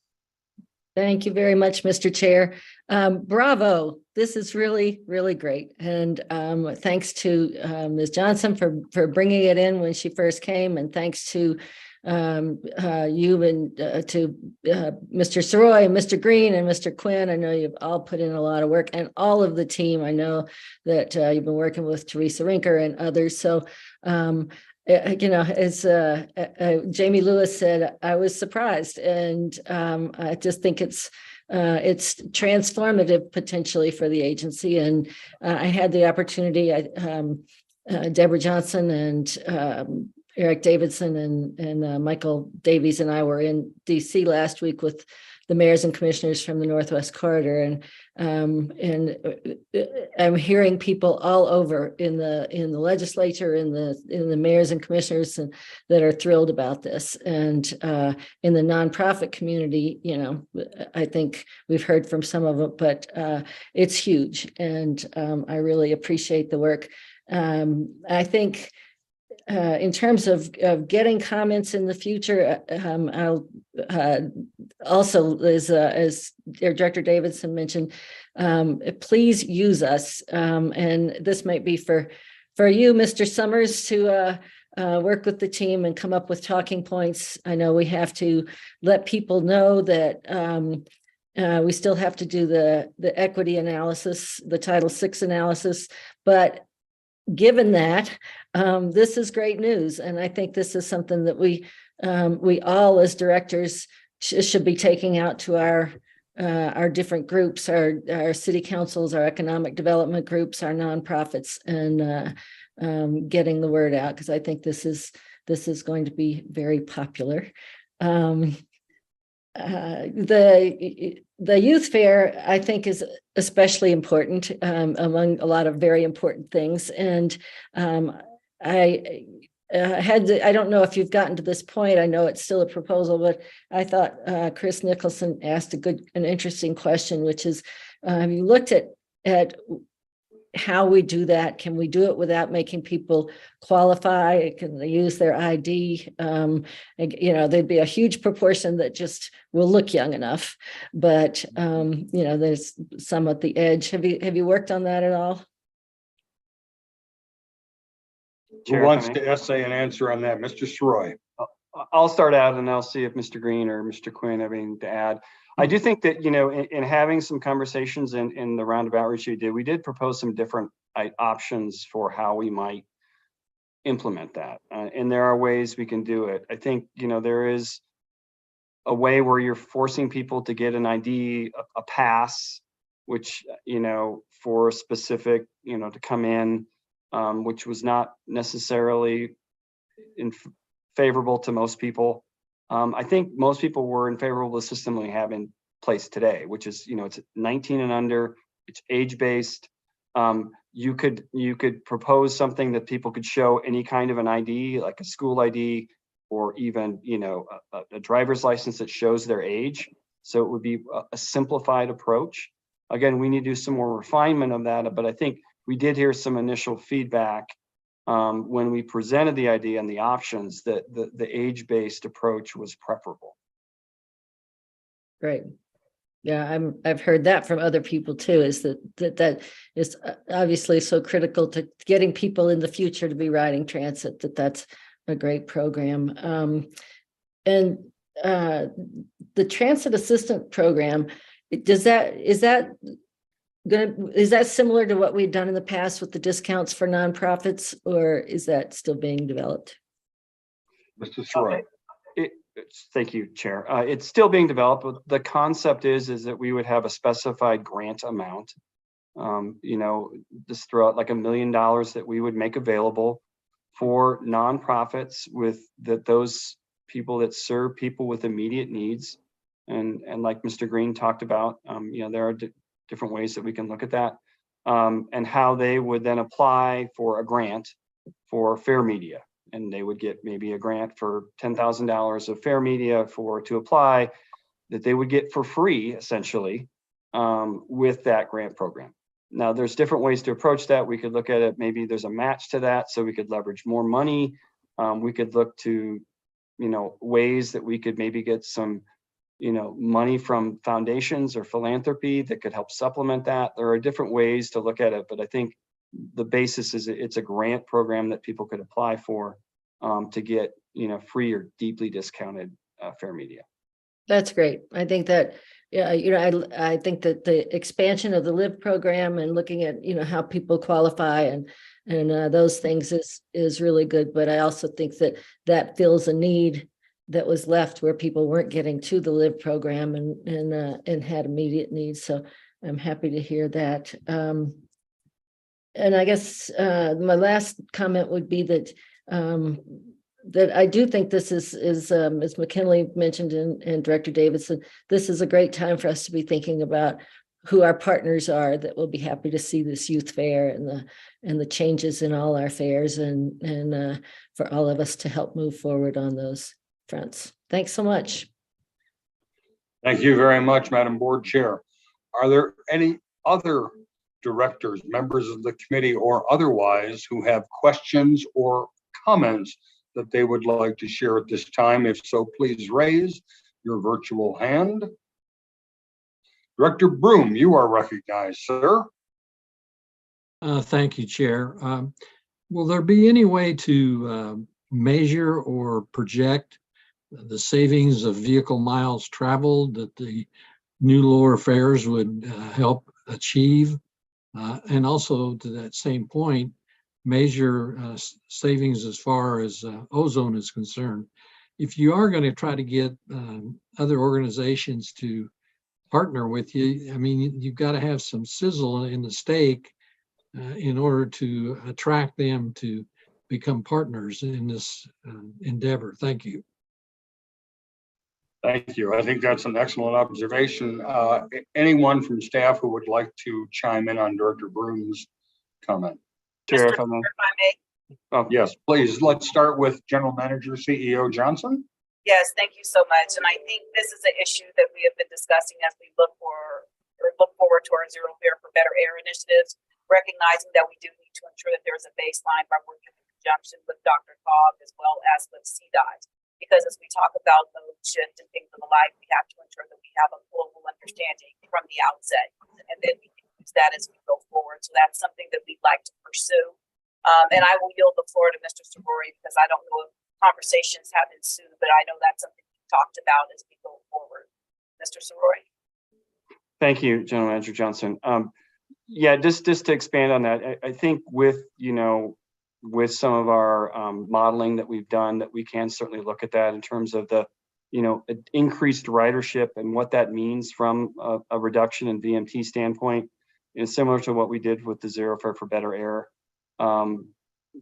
Speaker 16: Thank you very much, Mr. Chair. Bravo. This is really, really great. And thanks to Ms. Johnson for bringing it in when she first came. And thanks to you and to Mr. Soroy and Mr. Green and Mr. Quinn. I know you've all put in a lot of work, and all of the team. I know that you've been working with Teresa Rinker and others. So, as Jamie Lewis said, I was surprised, and I just think it's transformative potentially for the agency. And I had the opportunity, Deborah Johnson and Eric Davidson and Michael Davies and I were in DC last week with the mayors and commissioners from the Northwest Corridor, and I'm hearing people all over in the legislature, in the mayors and commissioners, that are thrilled about this. And in the nonprofit community, I think we've heard from some of it, but it's huge, and I really appreciate the work. I think. In terms of getting comments in the future, I'll also, as Director Davidson mentioned, please use us. And this might be for you, Mr. Summers, to work with the team and come up with talking points. I know we have to let people know that we still have to do the equity analysis, the Title VI analysis, but given that, this is great news, and I think this is something that we all as directors should be taking out to our different groups, our city councils, our economic development groups, our nonprofits, and getting the word out, because I think this is going to be very popular. The youth fair, I think, is especially important among a lot of very important things. And I don't know if you've gotten to this point. I know it's still a proposal, but I thought Chris Nicholson asked an interesting question, which is, have you looked at how we do that? Can we do it without making people qualify? Can they use their ID? There'd be a huge proportion that just will look young enough, but there's some at the edge. Have you worked on that at all?
Speaker 1: Who wants to essay an answer on that? Mr. Soroy.
Speaker 13: I'll start out and I'll see if Mr. Green or Mr. Quinn have anything to add. I do think that, in having some conversations in the round of outreach we did propose some different options for how we might implement that. And there are ways we can do it. I think, there is a way where you're forcing people to get an ID, a pass, which, for a specific, to come in. which was not necessarily favorable to most people. I think most people were in favor of the system we have in place today, which is, it's 19 and under, it's age-based. You could propose something that people could show any kind of an ID, like a school ID, or even, a driver's license that shows their age. So it would be a simplified approach. Again, we need to do some more refinement of that, but I think we did hear some initial feedback when we presented the idea and the options that the age-based approach was preferable.
Speaker 16: Great. Yeah, I've heard that from other people too, is that is obviously so critical to getting people in the future to be riding transit, that's a great program. And the transit assistant program, is that similar to what we've done in the past with the discounts for nonprofits, or is that still being developed?
Speaker 1: Mr. Saroy.
Speaker 13: Thank you, Chair. It's still being developed, but the concept is that we would have a specified grant amount. Just throw out like $1 million that we would make available for nonprofits with those people that serve people with immediate needs. And like Mr. Green talked about, there are different ways that we can look at that, and how they would then apply for a grant for Fair Media. And they would get maybe a grant for $10,000 of Fair Media to apply, that they would get for free, essentially, with that grant program. Now, there's different ways to approach that. We could look at it, maybe there's a match to that, so we could leverage more money. We could look to, ways that we could maybe get some, money from foundations or philanthropy that could help supplement that. There are different ways to look at it, but I think the basis is it's a grant program that people could apply for to get, free or deeply discounted Fair Media.
Speaker 16: That's great. I think that, I think that the expansion of the LIVE program and looking at, how people qualify and those things is really good. But I also think that fills a need that was left where people weren't getting to the LIVE program and had immediate needs. So I'm happy to hear that. And I guess my last comment would be that that I do think this is as McKinley mentioned and Director Davidson, this is a great time for us to be thinking about who our partners are that will be happy to see this youth fair and the changes in all our fairs and for all of us to help move forward on those fronts. Thanks so much.
Speaker 1: Thank you very much, Madam Board Chair. Are there any other directors, members of the committee, or otherwise who have questions or comments that they would like to share at this time? If so, please raise your virtual hand. Director Broom, you are recognized, sir.
Speaker 17: Thank you, Chair. Will there be any way to measure or project the savings of vehicle miles traveled that the new lower fares would help achieve? And also to that same point, measure savings as far as ozone is concerned. If you are going to try to get other organizations to partner with you, I mean, you've got to have some sizzle in the steak in order to attract them to become partners in this endeavor. Thank you.
Speaker 1: Thank you. I think that's an excellent observation. Anyone from staff who would like to chime in on Director Broom's comment?
Speaker 13: Chair, if I may.
Speaker 1: Oh, yes, please. Let's start with General Manager CEO Johnson.
Speaker 12: Yes, thank you so much. And I think this is an issue that we have been discussing as we look forward to our Zero Fare for Better Air initiatives, recognizing that we do need to ensure that there's a baseline by working in conjunction with Dr. Cog as well as with CDOT. Because as we talk about load shift and things of the like, we have to ensure that we have a global understanding from the outset, and then we can use that as we go forward. So that's something that we'd like to pursue. And I will yield the floor to Mr. Saroy because I don't know if conversations have ensued, but I know that's something we talked about as we go forward. Mr. Saroy.
Speaker 13: Thank you, General Manager Johnson. Yeah, just to expand on that, I think with some of our modeling that we've done, that we can certainly look at that in terms of the increased ridership and what that means from a reduction in VMT standpoint. Similar to what we did with the Zero Fare for Better Air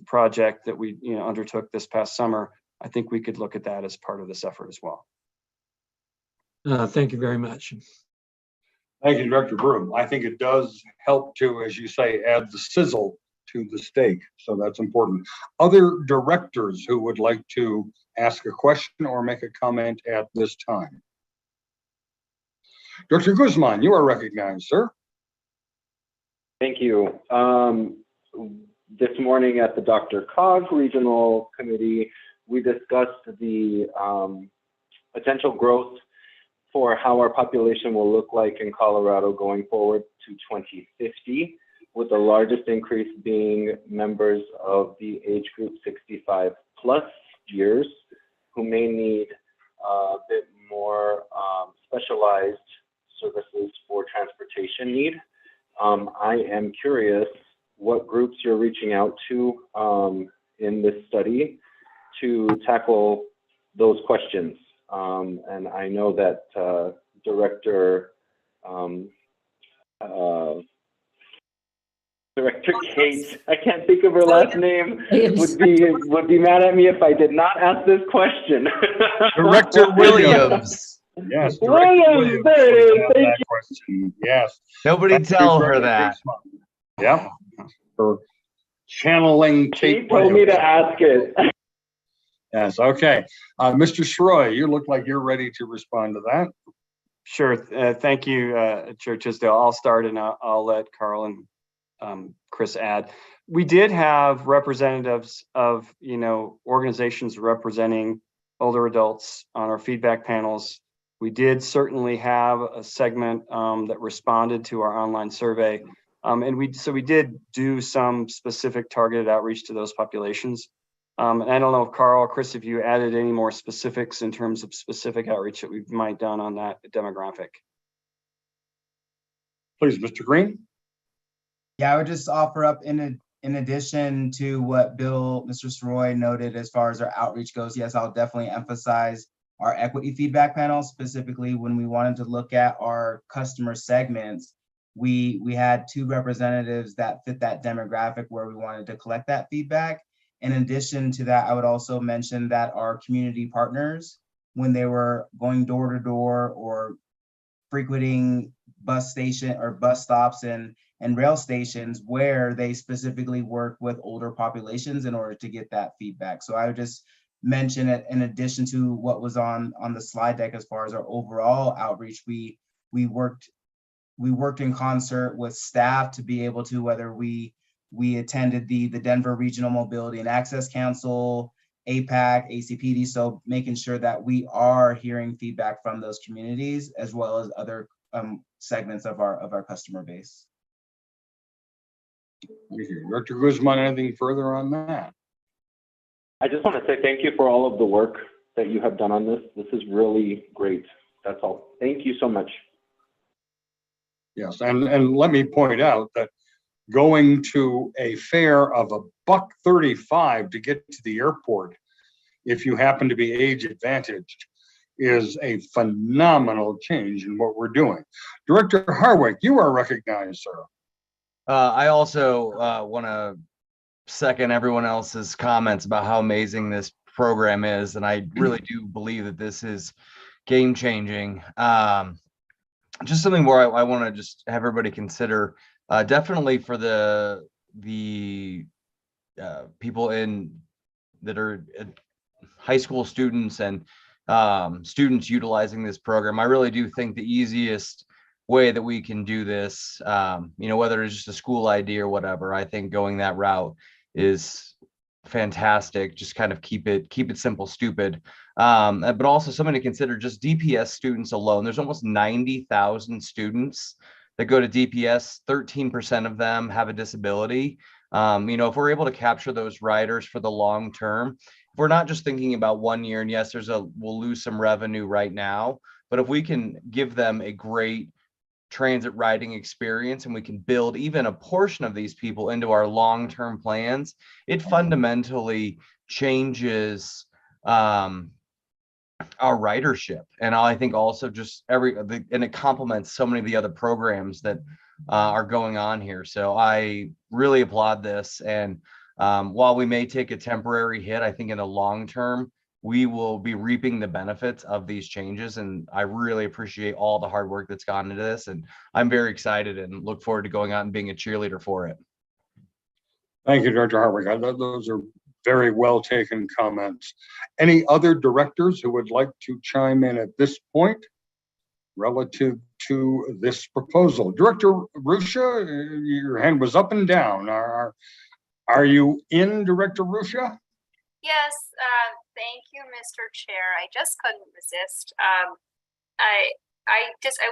Speaker 13: project that we, undertook this past summer, I think we could look at that as part of this effort as well.
Speaker 17: Thank you very much.
Speaker 1: Thank you, Director Broom. I think it does help to, as you say, add the sizzle to the steak. So that's important. Other directors who would like to ask a question or make a comment at this time? Director Guzman, you are recognized, sir.
Speaker 15: Thank you. This morning at the DRCOG Regional Committee, we discussed the potential growth for how our population will look like in Colorado going forward to 2050, with the largest increase being members of the age group 65 plus years who may need a bit more specialized services for transportation need. I am curious what groups you're reaching out to in this study to tackle those questions. And I know that Director Kate, I can't think of her last name, would be mad at me if I did not ask this question.
Speaker 1: Director Williams. Yes.
Speaker 15: Williams, there it is. Thank you.
Speaker 1: Question. Yes.
Speaker 18: Nobody tell her that.
Speaker 1: Yep. For channeling Kate.
Speaker 15: She told me to ask it.
Speaker 1: Yes. Okay. Mr. Schroy, you look like you're ready to respond to that.
Speaker 13: Sure. Thank you, Chair Tisdale. I'll start and I'll let Carl and Chris add. We did have representatives of, organizations representing older adults on our feedback panels. We did certainly have a segment that responded to our online survey. And we did do some specific targeted outreach to those populations. And I don't know if Carl or Chris, if you added any more specifics in terms of specific outreach that we might done on that demographic.
Speaker 1: Please, Mr. Green.
Speaker 14: Yeah, I would just offer up in addition to what Mr. Sroy noted as far as our outreach goes, yes, I'll definitely emphasize our equity feedback panel, specifically when we wanted to look at our customer segments. We had 2 representatives that fit that demographic where we wanted to collect that feedback. In addition to that, I would also mention that our community partners, when they were going door to door or frequenting bus station or bus stops and rail stations where they specifically work with older populations in order to get that feedback. So I would just mention it in addition to what was on the slide deck as far as our overall outreach. We worked in concert with staff to be able to, whether we attended the Denver Regional Mobility and Access Council, APAC, ACPD, so making sure that we are hearing feedback from those communities as well as other segments of our customer base.
Speaker 1: Thank you. Director Guzman, anything further on that?
Speaker 15: I just want to say thank you for all of the work that you have done on this. This is really great. That's all. Thank you so much.
Speaker 1: Yes, and let me point out that going to a fare of $1.35 to get to the airport, if you happen to be age advantaged, is a phenomenal change in what we're doing. Director Harwick, you are recognized, sir.
Speaker 18: I also want to second everyone else's comments about how amazing this program is, and I really do believe that this is game changing. Just something where I want to just have everybody consider, definitely for the people that are high school students and students utilizing this program. I really do think the easiest way that we can do this, whether it's just a school ID or whatever, I think going that route is fantastic. Just kind of keep it simple, stupid. But also something to consider, just DPS students alone. There's almost 90,000 students that go to DPS. 13% of them have a disability. If we're able to capture those riders for the long term, if we're not just thinking about 1 year, and yes, we'll lose some revenue right now, but if we can give them a great transit riding experience and we can build even a portion of these people into our long-term plans, it fundamentally changes our ridership. And I think also just and it complements so many of the other programs that are going on here. So I really applaud this. And while we may take a temporary hit, I think in the long term, we will be reaping the benefits of these changes. And I really appreciate all the hard work that's gone into this. And I'm very excited and look forward to going out and being a cheerleader for it.
Speaker 1: Thank you, Director Harwick. Those are very well taken comments. Any other directors who would like to chime in at this point relative to this proposal? Director Rusha, your hand was up and down. Are you in, Director Rusha?
Speaker 19: Yes, thank you, Mr. Chair. I just couldn't resist. I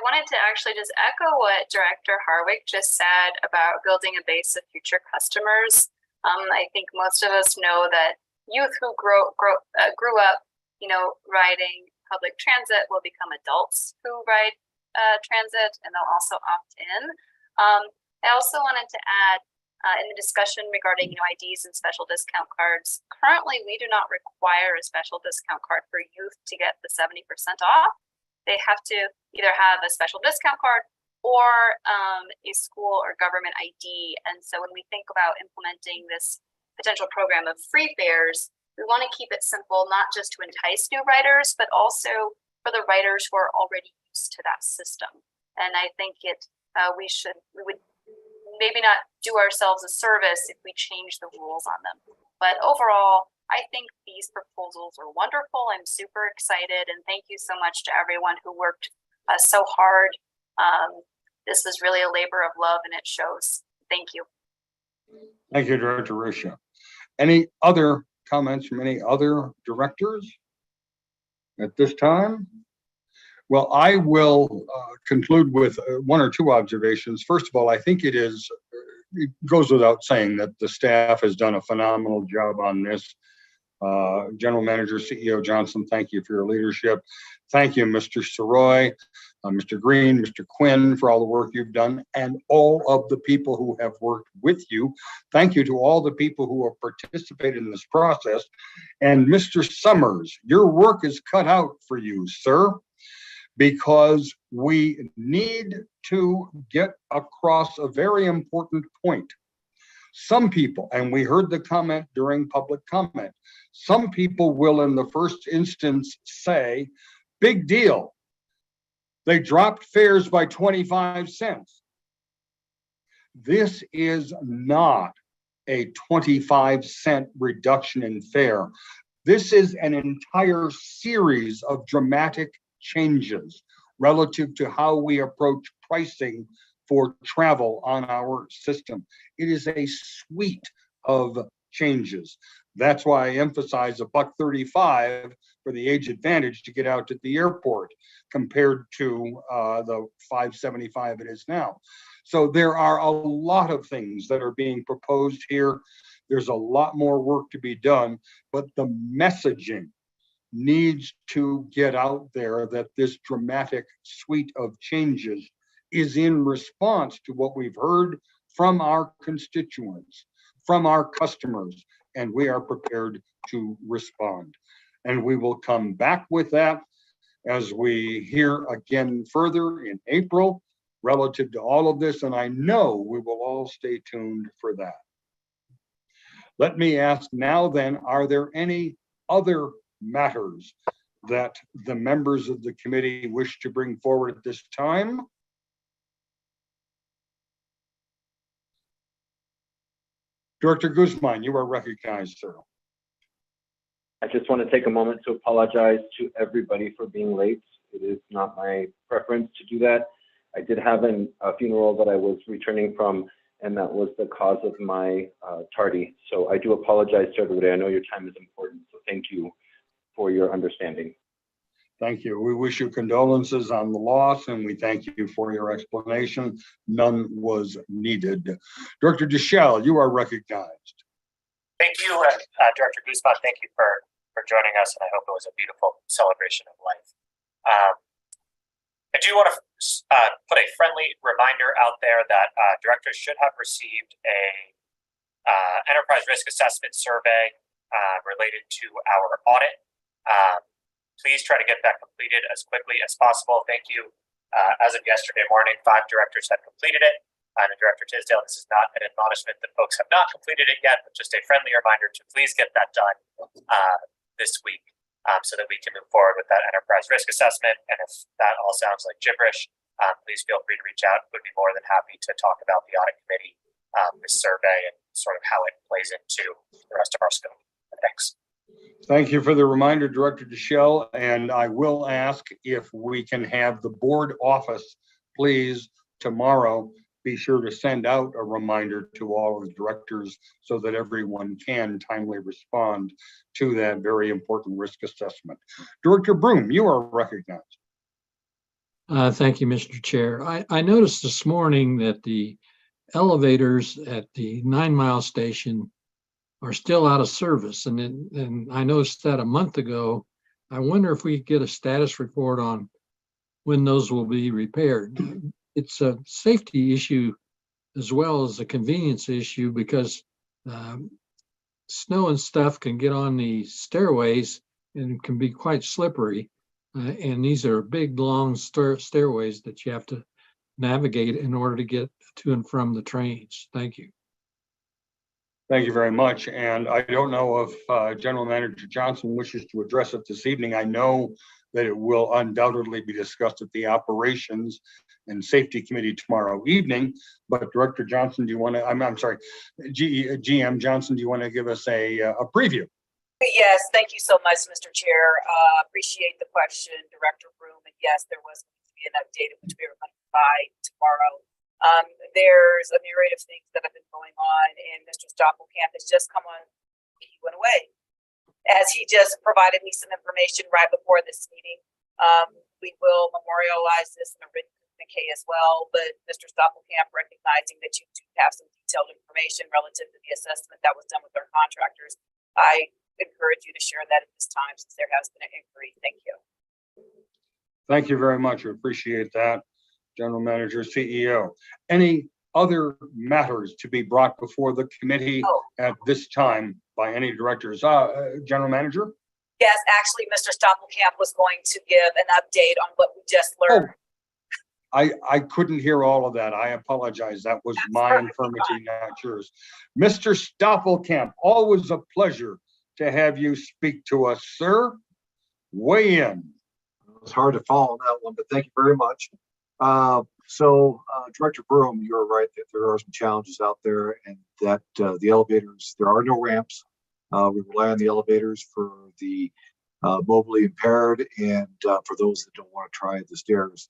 Speaker 19: wanted to actually just echo what Director Harwick just said about building a base of future customers. I think most of us know that youth who grew up, riding public transit will become adults who ride transit, and they'll also opt in. I also wanted to add, in the discussion regarding IDs and special discount cards, currently we do not require a special discount card for youth to get the 70% off. They have to either have a special discount card or a school or government ID. And so when we think about implementing this potential program of free fares, we want to keep it simple, not just to entice new riders, but also for the riders who are already used to that system. And I think we would maybe not do ourselves a service if we change the rules on them. But overall, I think these proposals are wonderful. I'm super excited, and thank you so much to everyone who worked so hard. This is really a labor of love, and it shows. Thank you.
Speaker 1: Thank you, Director Rusha. Any other comments from any other directors at this time? Well, I will conclude with one or two observations. First of all, I think it goes without saying that the staff has done a phenomenal job on this. General Manager, CEO Johnson, thank you for your leadership. Thank you, Mr. Soroy, Mr. Green, Mr. Quinn, for all the work you've done, and all of the people who have worked with you. Thank you to all the people who have participated in this process. And Mr. Summers, your work is cut out for you, sir, because we need to get across a very important point. Some people, and we heard the comment during public comment, some people will in the first instance say, big deal, they dropped fares by 25 cents. This is not a 25-cent reduction in fare. This is an entire series of dramatic changes relative to how we approach pricing for travel on our system. It is a suite of changes. That's why I emphasize $1.35 for the age advantage to get out to the airport compared to the $5.75 it is now. So there are a lot of things that are being proposed here. There's a lot more work to be done, but the messaging needs to get out there that this dramatic suite of changes is in response to what we've heard from our constituents, from our customers, and we are prepared to respond. And we will come back with that as we hear again further in April relative to all of this, and I know we will all stay tuned for that. Let me ask now then, are there any other matters that the members of the committee wish to bring forward at this time? Director Guzman, you are recognized, sir.
Speaker 15: I just want to take a moment to apologize to everybody for being late. It is not my preference to do that. I did have a funeral that I was returning from, and that was the cause of my tardy. So I do apologize to everybody. I know your time is important, so thank you for your understanding.
Speaker 1: Thank you. We wish you condolences on the loss, and we thank you for your explanation. None was needed. Director Deschel, you are recognized.
Speaker 9: Thank you, Director Guzman. Thank you for joining us, and I hope it was a beautiful celebration of life. I do want to put a friendly reminder out there that directors should have received a enterprise risk assessment survey related to our audit. Please try to get that completed as quickly as possible. Thank you. As of yesterday morning, 5 directors had completed it. And Director Tisdale, this is not an admonishment that folks have not completed it yet, but just a friendly reminder to please get that done this week so that we can move forward with that enterprise risk assessment. And if that all sounds like gibberish, please feel free to reach out. Would be more than happy to talk about the audit committee, this survey, and sort of how it plays into the rest of our scope. Thanks.
Speaker 1: Thank you for the reminder, Director Deschel. And I will ask if we can have the board office, please, tomorrow, be sure to send out a reminder to all of the directors so that everyone can timely respond to that very important risk assessment. Director Broom, you are recognized.
Speaker 17: Thank you, Mr. Chair. I noticed this morning that the elevators at the 9 Mile station are still out of service. And I noticed that a month ago. I wonder if we could get a status report on when those will be repaired. It's a safety issue as well as a convenience issue because snow and stuff can get on the stairways and can be quite slippery. And these are big, long stairways that you have to navigate in order to get to and from the trains. Thank you.
Speaker 1: Thank you very much. And I don't know if General Manager Johnson wishes to address it this evening. I know that it will undoubtedly be discussed at the Operations and Safety Committee tomorrow evening. But Director Johnson, do you want to, I'm sorry, GM Johnson, do you want to give us a preview?
Speaker 12: Yes, thank you so much, Mr. Chair. Appreciate the question, Director Broom. And yes, there was going to be an update which we were going to provide tomorrow. There's a myriad of things that have been going on, and Mr. Stoppelkamp has just come on. He went away. As he just provided me some information right before this meeting. We will memorialize this in a written communique as well, but Mr. Stoppelkamp, recognizing that you do have some detailed information relative to the assessment that was done with our contractors, I encourage you to share that at this time since there has been an inquiry. Thank you.
Speaker 1: Thank you very much. I appreciate that, General Manager, CEO. Any other matters to be brought before the committee at this time by any directors? General Manager?
Speaker 12: Yes, actually, Mr. Stoppelkamp was going to give an update on what we just learned.
Speaker 1: I couldn't hear all of that. I apologize. That was my infirmity, not yours. Mr. Stoppelkamp, always a pleasure to have you speak to us, sir. Weigh in.
Speaker 20: It's hard to follow that one, but thank you very much. Director Broom, you're right that there are some challenges out there and that the elevators, there are no ramps. We rely on the elevators for the mobilely impaired and for those that don't want to try the stairs.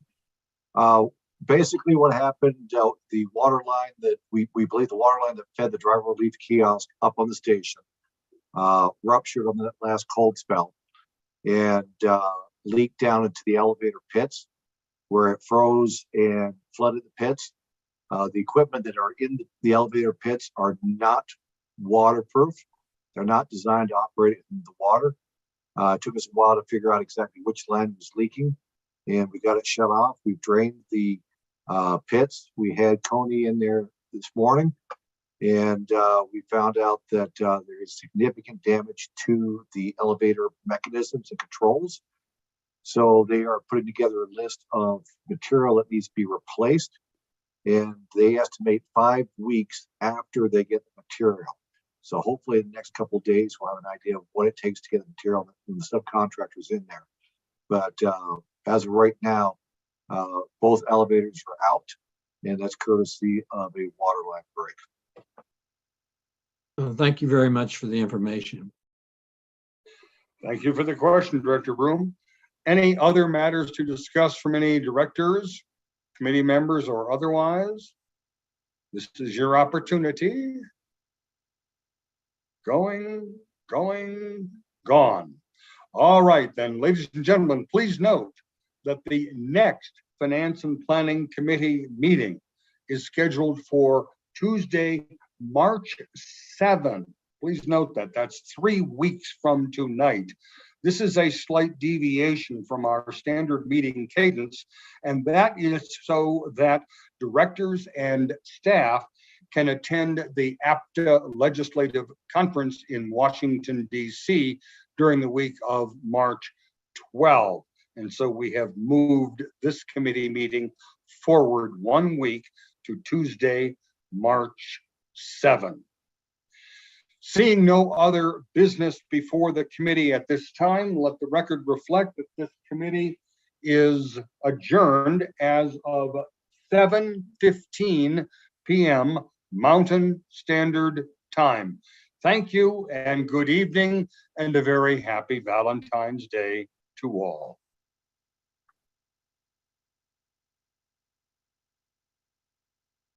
Speaker 20: Basically what happened, the water line that we believe the water line that fed the driver relief kiosk up on the station ruptured on that last cold spell and leaked down into the elevator pits where it froze and flooded the pits. The equipment that are in the elevator pits are not waterproof. They're not designed to operate in the water. It took us a while to figure out exactly which line was leaking, and we got it shut off. We've drained the pits. We had Coney in there this morning, and we found out that there is significant damage to the elevator mechanisms and controls. So they are putting together a list of material that needs to be replaced, and they estimate 5 weeks after they get the material. So hopefully in the next couple of days, we'll have an idea of what it takes to get the material and the subcontractors in there. But as of right now, both elevators are out, and that's courtesy of a water line break.
Speaker 17: Thank you very much for the information.
Speaker 1: Thank you for the question, Director Broom. Any other matters to discuss from any directors, committee members, or otherwise? This is your opportunity. Going, gone. All right, then, ladies and gentlemen, please note that the next Finance and Planning Committee meeting is scheduled for Tuesday, March 7th. Please note that that's 3 weeks from tonight. This is a slight deviation from our standard meeting cadence, and that is so that directors and staff can attend the APTA Legislative Conference in Washington, D.C. during the week of March 12th. And so we have moved this committee meeting forward 1 week to Tuesday, March 7. Seeing no other business before the committee at this time, let the record reflect that this committee is adjourned as of 7:15 p.m. Mountain Standard Time. Thank you and good evening and a very happy Valentine's Day to all.